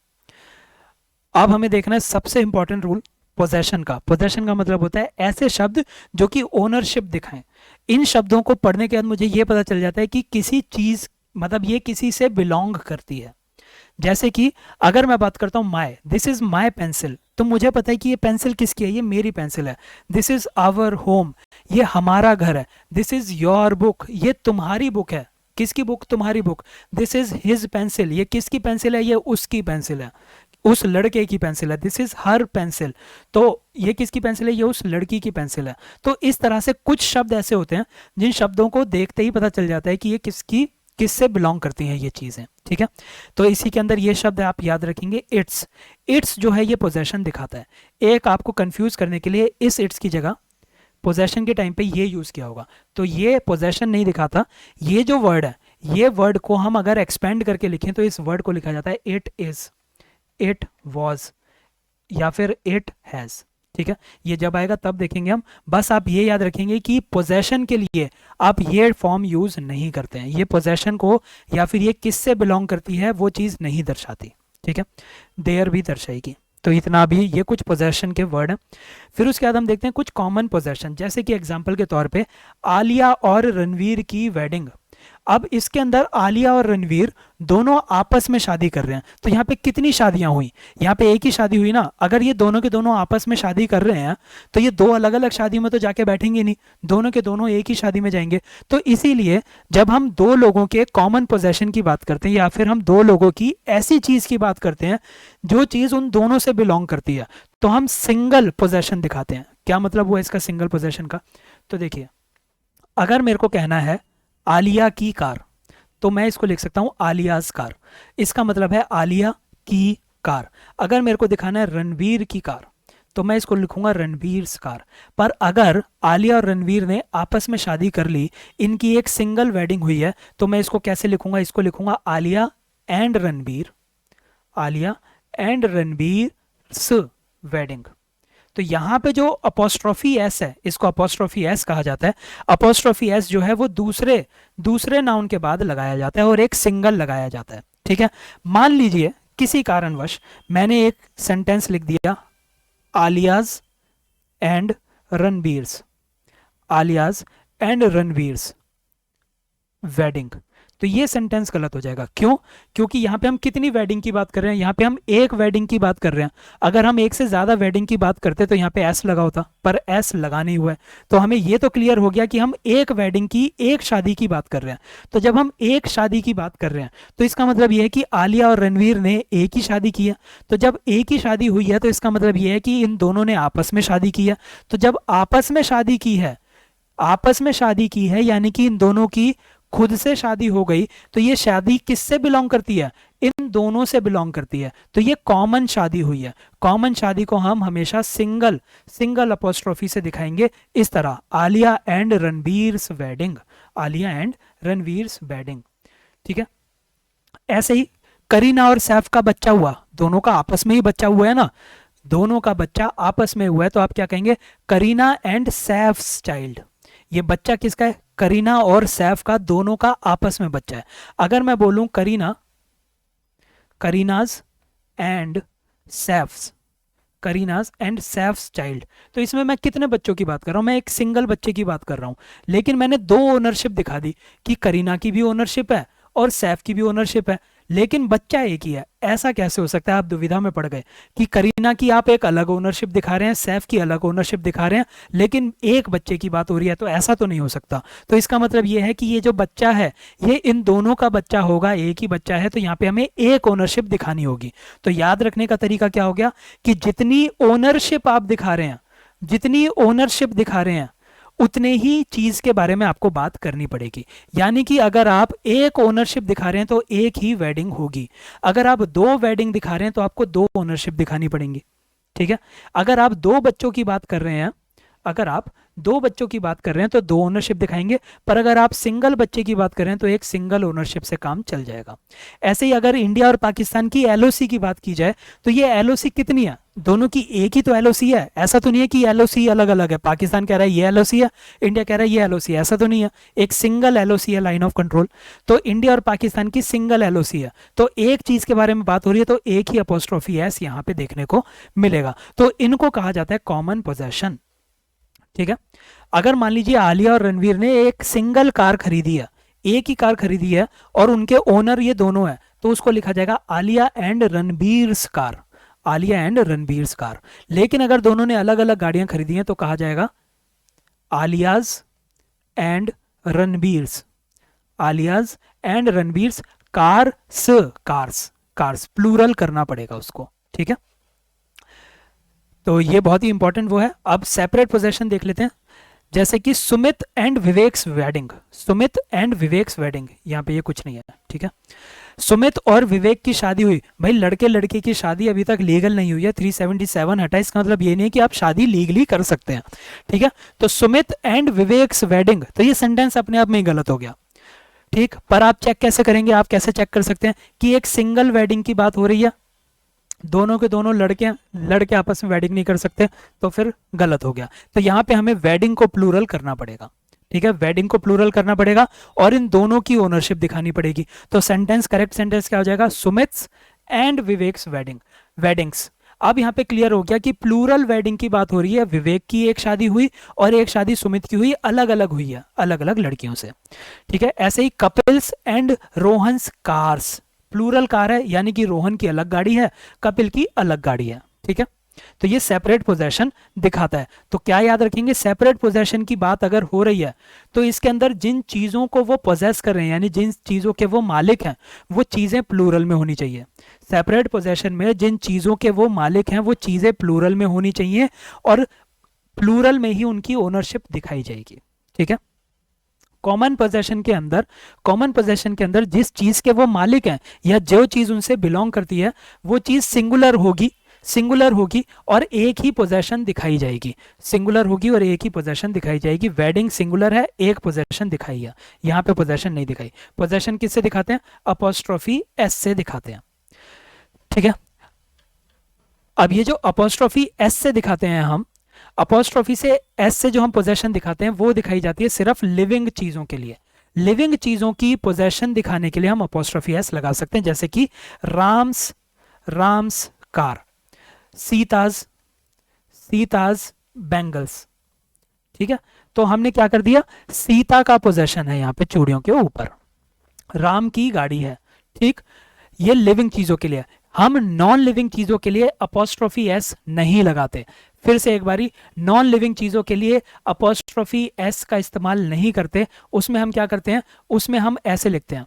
अब हमें देखना है सबसे इंपॉर्टेंट रूल पोजेशन का। पोजेशन का मतलब होता है ऐसे शब्द जो कि ओनरशिप दिखाएं। इन शब्दों को पढ़ने के बाद मुझे ये पता चल जाता है कि किसी चीज, मतलब ये किसी से बिलोंग करती है। जैसे कि अगर मैं बात करता हूं my, this is my pencil, तो मुझे पता है कि ये पेंसिल किसकी है, ये मेरी पेंसिल है। दिस इज आवर होम, ये हमारा घर है। दिस इज योर बुक, ये तुम्हारी बुक है। किसकी बुक? तुम्हारी book. This is his pencil, ये किसकी पेंसिल है? ये उसकी पेंसिल है, उस लड़के की पेंसिल है। दिस इज हर पेंसिल, तो ये किसकी पेंसिल है? ये उस लड़की की पेंसिल है। तो इस तरह से कुछ शब्द ऐसे होते हैं जिन शब्दों को देखते ही पता चल जाता है कि ये किसकी, किससे बिलोंग करती हैं ये चीजें, ठीक है। तो इसी के अंदर ये शब्द आप याद रखेंगे, इट्स। इट्स जो है ये पोजेशन दिखाता है। एक आपको कंफ्यूज करने के लिए इस इट्स की जगह पोजेशन के टाइम पे ये यूज किया होगा, तो ये पोजेशन नहीं दिखाता। ये जो वर्ड है, ये वर्ड को हम अगर एक्सपेंड करके लिखें तो इस वर्ड को लिखा जाता है इट इज, इट वॉज, या फिर इट हैज, ठीक है। ये जब आएगा तब देखेंगे हम। बस आप ये याद रखेंगे कि पोजेशन के लिए आप ये फॉर्म यूज नहीं करते हैं। ये पोजेशन को या फिर ये किससे बिलोंग करती है वो चीज नहीं दर्शाती, ठीक है। देयर भी दर्शाएगी। तो इतना भी ये कुछ पोजेशन के वर्ड हैं। फिर उसके बाद हम देखते हैं कुछ कॉमन पोजेशन, जैसे कि एग्जाम्पल के तौर पे आलिया और रणवीर की वेडिंग। अब इसके अंदर आलिया और रणवीर दोनों आपस में शादी कर रहे हैं, तो यहाँ पे कितनी शादियां हुई? यहाँ पे एक ही शादी हुई ना। अगर ये दोनों के दोनों आपस में शादी कर रहे हैं तो ये दो अलग अलग शादी में तो जाके बैठेंगे नहीं, दोनों के दोनों एक ही शादी में जाएंगे। तो इसीलिए जब हम दो लोगों के कॉमन पोजेशन की बात करते हैं या फिर हम दो लोगों की ऐसी चीज की बात करते हैं जो चीज उन दोनों से बिलोंग करती है, तो हम सिंगल पोजेशन दिखाते हैं। क्या मतलब हुआ इसका सिंगल पोजेशन का? तो देखिए, अगर मेरे को कहना है आलिया की कार, तो मैं इसको लिख सकता हूं आलियाज कार। इसका मतलब है आलिया की कार। अगर मेरे को दिखाना है रणवीर की कार, तो मैं इसको लिखूंगा रणवीर्स कार। पर अगर आलिया और रणवीर ने आपस में शादी कर ली, इनकी एक सिंगल वेडिंग हुई है, तो मैं इसको कैसे लिखूंगा? इसको लिखूंगा Alia and Ranveer, Alia and Ranveer's wedding. तो यहाँ पे जो अपोस्ट्रोफी एस है, इसको अपोस्ट्रोफी एस कहा जाता है। अपोस्ट्रोफी एस जो है वो दूसरे दूसरे नाउन के बाद लगाया जाता है और एक सिंगल लगाया जाता है, ठीक है। मान लीजिए किसी कारणवश मैंने एक सेंटेंस लिख दिया Alia's and Ranbir's, Alia's and Ranbir's wedding, तो ये सेंटेंस गलत हो जाएगा। क्यों? क्योंकि यहाँ पे हम कितनी वेडिंग की बात कर रहे हैं? यहाँ पे हम एक वेडिंग की बात कर रहे हैं। अगर हम एक से ज्यादा वेडिंग की बात करते तो यहाँ पे एस लगा होता, पर एस लगा नहीं हुआ है। तो हमें ये तो क्लियर हो गया कि हम एक वेडिंग की, एक शादी की बात कर रहे हैं। तो जब हम एक शादी की बात कर रहे हैं तो इसका मतलब यह है कि आलिया और रणवीर ने एक ही शादी की है। तो जब एक ही शादी हुई है तो इसका मतलब यह है कि इन दोनों ने आपस में शादी की है। तो जब आपस में शादी की है, आपस में शादी की है यानी कि इन दोनों की खुद से शादी हो गई, तो ये शादी किससे बिलोंग करती है? इन दोनों से बिलोंग करती है। तो ये कॉमन शादी हुई है। कॉमन शादी को हम हमेशा सिंगल सिंगल अपोस्ट्रोफी से दिखाएंगे, इस तरह Alia and Ranbir's wedding, Alia and Ranveer's wedding, ठीक है। ऐसे ही करीना और सैफ का बच्चा हुआ, दोनों का आपस में ही बच्चा हुआ है ना, दोनों का बच्चा आपस में हुआ है, तो आप क्या कहेंगे? Kareena and Saif's child. ये बच्चा किसका है? करीना और सैफ का, दोनों का आपस में बच्चा है। अगर मैं बोलूं Kareena, करीनाज and सैफ्स, करीनाज and Saif's child. तो इसमें मैं कितने बच्चों की बात कर रहा हूँ, मैं एक सिंगल बच्चे की बात कर रहा हूँ, लेकिन मैंने दो ओनरशिप दिखा दी कि करीना की भी ओनरशिप है और सैफ की भी ओनरशिप है, लेकिन बच्चा एक ही है। ऐसा कैसे हो सकता है? आप दुविधा में पड़ गए कि करीना की आप एक अलग ओनरशिप दिखा रहे हैं, सैफ की अलग ओनरशिप दिखा रहे हैं, लेकिन एक बच्चे की बात हो रही है, तो ऐसा तो नहीं हो सकता। तो इसका मतलब ये है कि ये जो बच्चा है ये इन दोनों का बच्चा होगा, एक ही बच्चा है, तो यहाँ पे हमें एक ओनरशिप दिखानी होगी। तो याद रखने का तरीका क्या हो गया कि जितनी ओनरशिप आप दिखा रहे हैं, जितनी ओनरशिप दिखा रहे हैं, उतने ही चीज के बारे में आपको बात करनी पड़ेगी। यानी कि अगर आप एक ओनरशिप दिखा रहे हैं तो एक ही वेडिंग होगी, अगर आप दो वेडिंग दिखा रहे हैं तो आपको दो ओनरशिप दिखानी पड़ेंगी। ठीक है, अगर आप दो बच्चों की बात कर रहे हैं, अगर आप दो बच्चों की बात कर रहे हैं तो दो ओनरशिप दिखाएंगे, पर अगर आप सिंगल बच्चे की बात कर रहे हैं तो एक सिंगल ओनरशिप से काम चल जाएगा। ऐसे ही अगर इंडिया और पाकिस्तान की एलओसी की बात की जाए तो ये एलओसी कितनी है? दोनों की एक ही तो एलओसी है, ऐसा तो नहीं है कि एलओसी अलग अलग है, पाकिस्तान कह रहा है ये एलओसी है, इंडिया कह रहा है ये एलओसी है, ऐसा तो नहीं है। एक सिंगल एलओसी है, लाइन ऑफ कंट्रोल। तो इंडिया और पाकिस्तान की सिंगल एलओसी है, तो एक चीज के बारे में बात हो रही है तो एक ही अपोस्ट्रोफी एस यहाँ पे देखने को मिलेगा। तो इनको कहा जाता है कॉमन पोजेशन। ठीक है, अगर मान लीजिए आलिया और रणवीर ने एक सिंगल कार खरीदी है, एक ही कार खरीदी है और उनके ओनर ये दोनों है, तो उसको लिखा जाएगा Alia and Ranbir's car, Alia and Ranbir's car. लेकिन अगर दोनों ने अलग अलग गाड़ियां खरीदी हैं तो कहा जाएगा Alia's and Ranbir's, Alia's and Ranbir's cars, cars, cars plural करना पड़ेगा उसको। ठीक है, तो ये बहुत ही इंपॉर्टेंट वो है। अब सेपरेट पोजेशन देख लेते हैं, जैसे कि Sumit and vivax wedding, Sumit and vivax wedding, यहाँ पे ये कुछ नहीं है। ठीक है, सुमित और विवेक की शादी हुई, भाई लड़के लड़के की शादी अभी तक लीगल नहीं हुई है, 377 हटा, इसका मतलब ये नहीं कि आप शादी लीगली कर सकते हैं। ठीक है, तो सुमित एंड विवेक्स वेडिंग, तो ये सेंटेंस अपने आप में ही गलत हो गया। ठीक, पर आप चेक कैसे करेंगे? आप कैसे चेक कर सकते हैं कि एक सिंगल वेडिंग की बात हो रही है, दोनों के दोनों लड़के लड़के आपस में वेडिंग नहीं कर सकते, तो फिर गलत हो गया। तो यहाँ पे हमें वेडिंग को प्लूरल करना पड़ेगा। ठीक है, वेडिंग को प्लूरल करना पड़ेगा और इन दोनों की ओनरशिप दिखानी पड़ेगी। तो सेंटेंस, करेक्ट सेंटेंस क्या हो जाएगा? सुमित्स एंड विवेक्स वेडिंग, वेडिंग्स। अब यहाँ पे क्लियर हो गया कि प्लूरल वेडिंग की बात हो रही है, विवेक की एक शादी हुई और एक शादी सुमित की हुई, अलग अलग हुई है, अलग अलग लड़कियों से। ठीक है, ऐसे ही Kapil's and Rohan's cars, plural car है, यानी कि रोहन की अलग गाड़ी है, कपिल की अलग गाड़ी है। ठीक है, तो ये सेपरेट पोजेशन दिखाता है। तो क्या याद रखेंगे, सेपरेट पोजेशन की बात अगर हो रही है तो इसके अंदर जिन चीजों को वो पोजेस कर रहे हैं, यानी जिन चीजों के वो मालिक हैं, वो चीजें प्लूरल में होनी चाहिए। सेपरेट पोजेशन में जिन चीजों के वो मालिक हैं वो चीजें प्लूरल में होनी चाहिए और प्लूरल में ही उनकी ओनरशिप दिखाई जाएगी। ठीक है, कॉमन पोजेशन के अंदर, कॉमन पोजेशन के अंदर जिस चीज के वो मालिक हैं या जो चीज उनसे बिलोंग करती है वो चीज सिंगुलर होगी, सिंगुलर होगी और एक ही पोजेशन दिखाई जाएगी, सिंगुलर होगी और एक ही पोजेशन दिखाई जाएगी। वेडिंग सिंगुलर है, एक पोजेशन दिखाई है, यहाँ पे पोजेशन नहीं दिखाई। पोजेशन किससे दिखाते हैं? अपोस्ट्रोफी एस से दिखाते हैं। ठीक है, अब ये जो अपोस्ट्रोफी एस से दिखाते हैं हम, अपोस्ट्रोफी से एस से जो हम पोजेशन दिखाते हैं वो दिखाई जाती है सिर्फ लिविंग चीजों के लिए। लिविंग चीजों की पोजेशन दिखाने के लिए हम अपोस्ट्रोफी एस लगा सकते हैं, जैसे कि राम्स, राम्स कार, सीताज, सीताज बैंगल्स। ठीक है, तो हमने क्या कर दिया, सीता का पोजेशन है यहाँ पे चूड़ियों के ऊपर, राम की गाड़ी है। ठीक, ये लिविंग चीजों के लिए। हम नॉन लिविंग चीजों के लिए अपोस्ट्रोफी एस नहीं लगाते। फिर से एक बारी, नॉन लिविंग चीजों के लिए अपोस्ट्रोफी एस का इस्तेमाल नहीं करते। उसमें हम क्या करते हैं, उसमें हम ऐसे लिखते हैं,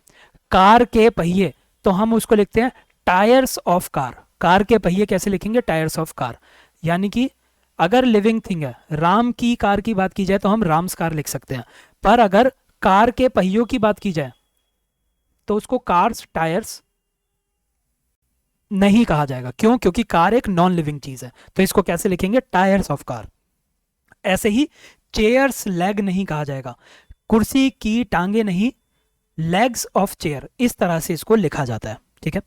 कार के पहिए, तो हम उसको लिखते हैं टायर्स ऑफ कार। कार के पहिए कैसे लिखेंगे? Tyres of car. यानी कि अगर लिविंग थिंग है, राम की कार की बात की जाए तो हम राम्स कार लिख सकते हैं, पर अगर कार के पहियों की बात की जाए तो उसको कार्स, टायर्स नहीं कहा जाएगा। क्यों? क्योंकि कार एक नॉन लिविंग चीज है, तो इसको कैसे लिखेंगे? Tyres of car. ऐसे ही चेयर्स लेग नहीं कहा जाएगा, कुर्सी की टांगे नहीं, लेग्स ऑफ चेयर, इस तरह से इसको लिखा जाता है। ठीक है,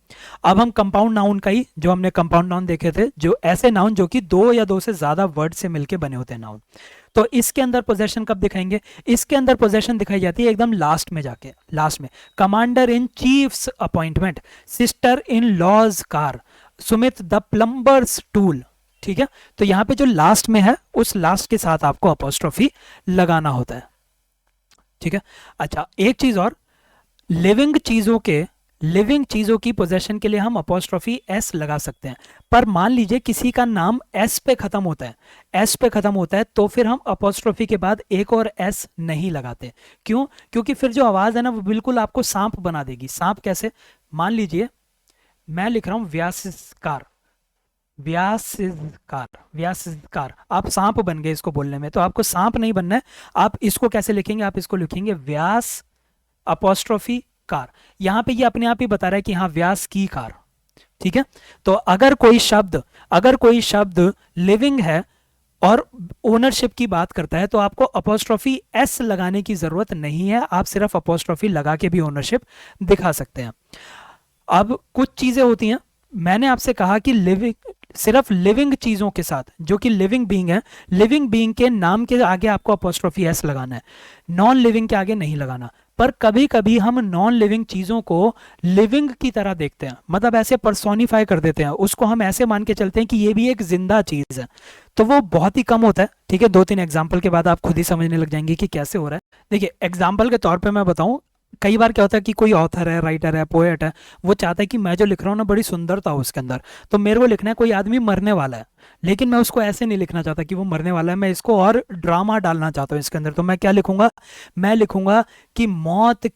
अब हम कंपाउंड नाउन का ही, जो हमने कंपाउंड नाउन देखे थे, जो ऐसे नाउन जो कि दो या दो से ज्यादा वर्ड से मिलके बने होते हैं नाउन, तो इसके अंदर पोजेशन कब दिखाएंगे? इसके अंदर पोजेशन दिखाई जाती है एकदम लास्ट में जाके, लास्ट में। Commander in chief's appointment, sister in law's car, Sumit the plumber's tool, ठीक है, तो यहाँ पे जो लास्ट में है उस लास्ट के साथ आपको अपोस्ट्रोफी लगाना होता है, ठीक है। अच्छा, एक चीज और, लिविंग चीजों की पोजेशन के लिए हम अपोस्ट्रोफी एस लगा सकते हैं, पर मान लीजिए किसी का नाम एस पे खत्म होता है, एस पे खत्म होता है, तो फिर हम अपोस्ट्रोफी के बाद एक और एस नहीं लगाते। क्यों? क्योंकि फिर जो आवाज है ना वो बिल्कुल आपको सांप बना देगी। सांप कैसे? मान लीजिए मैं लिख रहा हूं व्यासकार, व्यासकार, व्यासकार, आप सांप बन गए इसको बोलने में, तो आपको सांप नहीं बनना है। आप इसको कैसे लिखेंगे? आप इसको लिखेंगे व्यास अपोस्ट्रोफी कार। यहां पे ये अपने आप ही बता रहा है कि हाँ व्यास की कार, ठीक है। तो अगर कोई शब्द लिविंग है और ओनरशिप की बात करता है तो आपको अपोस्ट्रोफी एस लगाने की जरूरत नहीं है, आप सिर्फ अपोस्ट्रोफी लगा के भी ओनरशिप दिखा सकते हैं। अब कुछ चीजें होती हैं, मैंने आपसे कहा कि सिर्फ लिविंग चीजों के साथ, जो कि लिविंग बीइंग है, लिविंग बीइंग के नाम के आगे आपको अपोस्ट्रोफी एस लगाना है, नॉन लिविंग के आगे नहीं लगाना। पर कभी कभी हम नॉन लिविंग चीजों को लिविंग की तरह देखते हैं, मतलब ऐसे पर्सोनिफाई कर देते हैं, उसको हम ऐसे मान के चलते हैं कि ये भी एक जिंदा चीज है, तो वो बहुत ही कम होता है, ठीक है। 2-3 एग्जाम्पल के बाद आप खुद ही समझने लग जाएंगे कि कैसे हो रहा है। देखिए एग्जाम्पल के तौर पे मैं बताऊं, कई बार क्या होता है कि कोई ऑथर है, राइटर है, पोएट है, वो चाहता है कि मैं जो लिख रहा हूँ ना बड़ी सुंदरता हो उसके अंदर, तो मेरे को लिखना है कोई आदमी मरने वाला है, लेकिन मैं उसको ऐसे नहीं लिखना चाहता कि वो मरने वाला है, मैं इसको और ड्रामा डालना चाहता हूँ इसके अंदर। तो मैं क्या लिखूंगा? मैं लिखूंगा कि मौत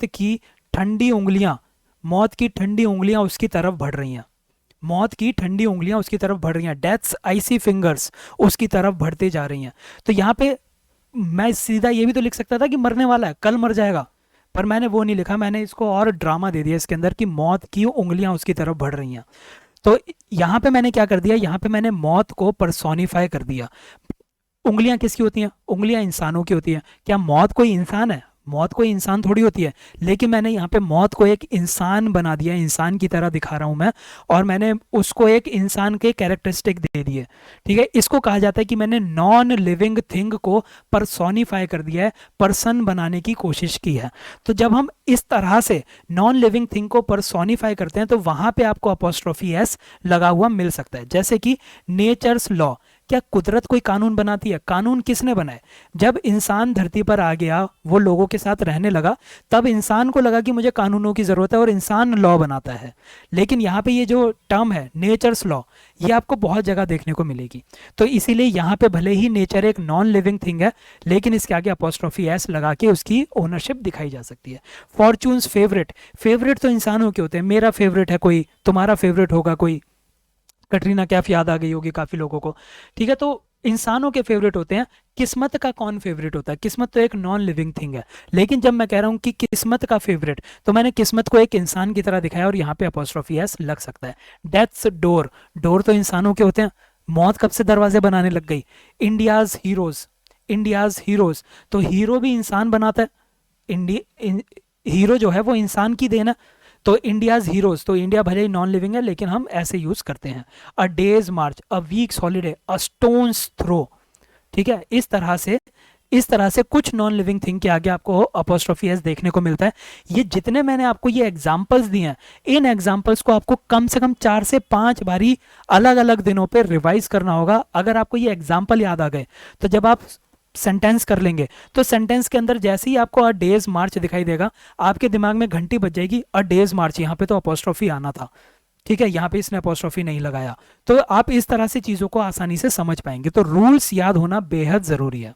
की ठंडी उंगलियां, मौत की ठंडी उंगलियां उसकी तरफ बढ़ रही हैं, मौत की ठंडी उंगलियां उसकी तरफ बढ़ रही हैं, डेथ्स आइसी फिंगर्स उसकी तरफ बढ़ते जा रही हैं। तो यहाँ पे मैं सीधा ये भी तो लिख सकता था कि मरने वाला है, कल मर जाएगा, पर मैंने वो नहीं लिखा, मैंने इसको और ड्रामा दे दिया इसके अंदर कि मौत की उंगलियां उसकी तरफ बढ़ रही हैं। तो यहाँ पे मैंने क्या कर दिया? यहाँ पे मैंने मौत को पर्सोनिफाई कर दिया। उंगलियां किसकी होती हैं? उंगलियां इंसानों की होती हैं। क्या मौत कोई इंसान है? मौत कोई इंसान थोड़ी होती है, लेकिन मैंने यहाँ पे मौत को एक इंसान बना दिया, इंसान की तरह दिखा रहा हूं मैं, और मैंने उसको एक इंसान के कैरेक्टरिस्टिक दे दिए, ठीक है। इसको कहा जाता है कि मैंने नॉन लिविंग थिंग को पर्सोनिफाई कर दिया है, पर्सन बनाने की कोशिश की है। तो जब हम इस तरह से नॉन लिविंग थिंग को पर्सोनिफाई करते हैं तो वहां पे आपको अपोस्ट्रोफी एस लगा हुआ मिल सकता है। जैसे कि नेचर्स लॉ, क्या कुदरत कोई कानून बनाती है? कानून किसने बनाए? जब इंसान धरती पर आ गया, वो लोगों के साथ रहने लगा, तब इंसान को लगा कि मुझे कानूनों की जरूरत है और इंसान लॉ बनाता है। लेकिन यहाँ पे ये जो टर्म है नेचर्स लॉ, ये आपको बहुत जगह देखने को मिलेगी। तो इसीलिए यहाँ पे भले ही नेचर एक नॉन लिविंग थिंग है, लेकिन इसके आगे अपोस्ट्रोफी एस लगा के उसकी ओनरशिप दिखाई जा सकती है। फॉर्चून्स फेवरेट, फेवरेट तो इंसानों के होते हैं, मेरा फेवरेट है कोई, तुम्हारा फेवरेट होगा कोई, कटरीना कैफ याद आ गई होगी काफी लोगों को, ठीक है। तो इंसानों के फेवरेट होते हैं। किस्मत का कौन फेवरेट होता है? किस्मत तो एक नॉन लिविंग थिंग है, लेकिन जब मैं कह रहा हूं कि किस्मत का फेवरेट, तो मैंने किस्मत को एक इंसान की तरह दिखाया और यहाँ पे अपोस्ट्रोफी एस लग सकता है। डेथ्स डोर, डोर तो इंसानों के होते हैं, मौत कब से दरवाजे बनाने लग गई? इंडियाज हीरोज, इंडियाज हीरोज, तो हीरो भी इंसान बनाता है, हीरो जो है वो इंसान की देन है। तो इंडियाज हीरोज, तो इंडिया भले ही नॉन लिविंग है लेकिन हम ऐसे यूज करते हैं। अ डेज मार्च, अ वीक्स हॉलीडे, अ स्टोन्स थ्रो, ठीक है। इस तरह से कुछ नॉन लिविंग थिंग के आगे आपको अपोस्ट्रोफी एस देखने को मिलता है। ये जितने मैंने आपको ये एग्जांपल्स दिए हैं, इन एग्जांपल्स को आपको कम से कम 4 से 5 बारी अलग अलग दिनों पे रिवाइज करना होगा। अगर आपको ये एग्जांपल याद आ गए तो जब आप सेंटेंस कर लेंगे तो सेंटेंस के अंदर जैसे ही आपको अ डेज मार्च दिखाई देगा, आपके दिमाग में घंटी बज जाएगी, अ डेज मार्च, यहाँ पे तो अपोस्ट्रोफी आना था, ठीक है, यहाँ पे इसने अपोस्ट्रोफी नहीं लगाया। तो आप इस तरह से चीजों को आसानी से समझ पाएंगे। तो रूल्स याद होना बेहद जरूरी है।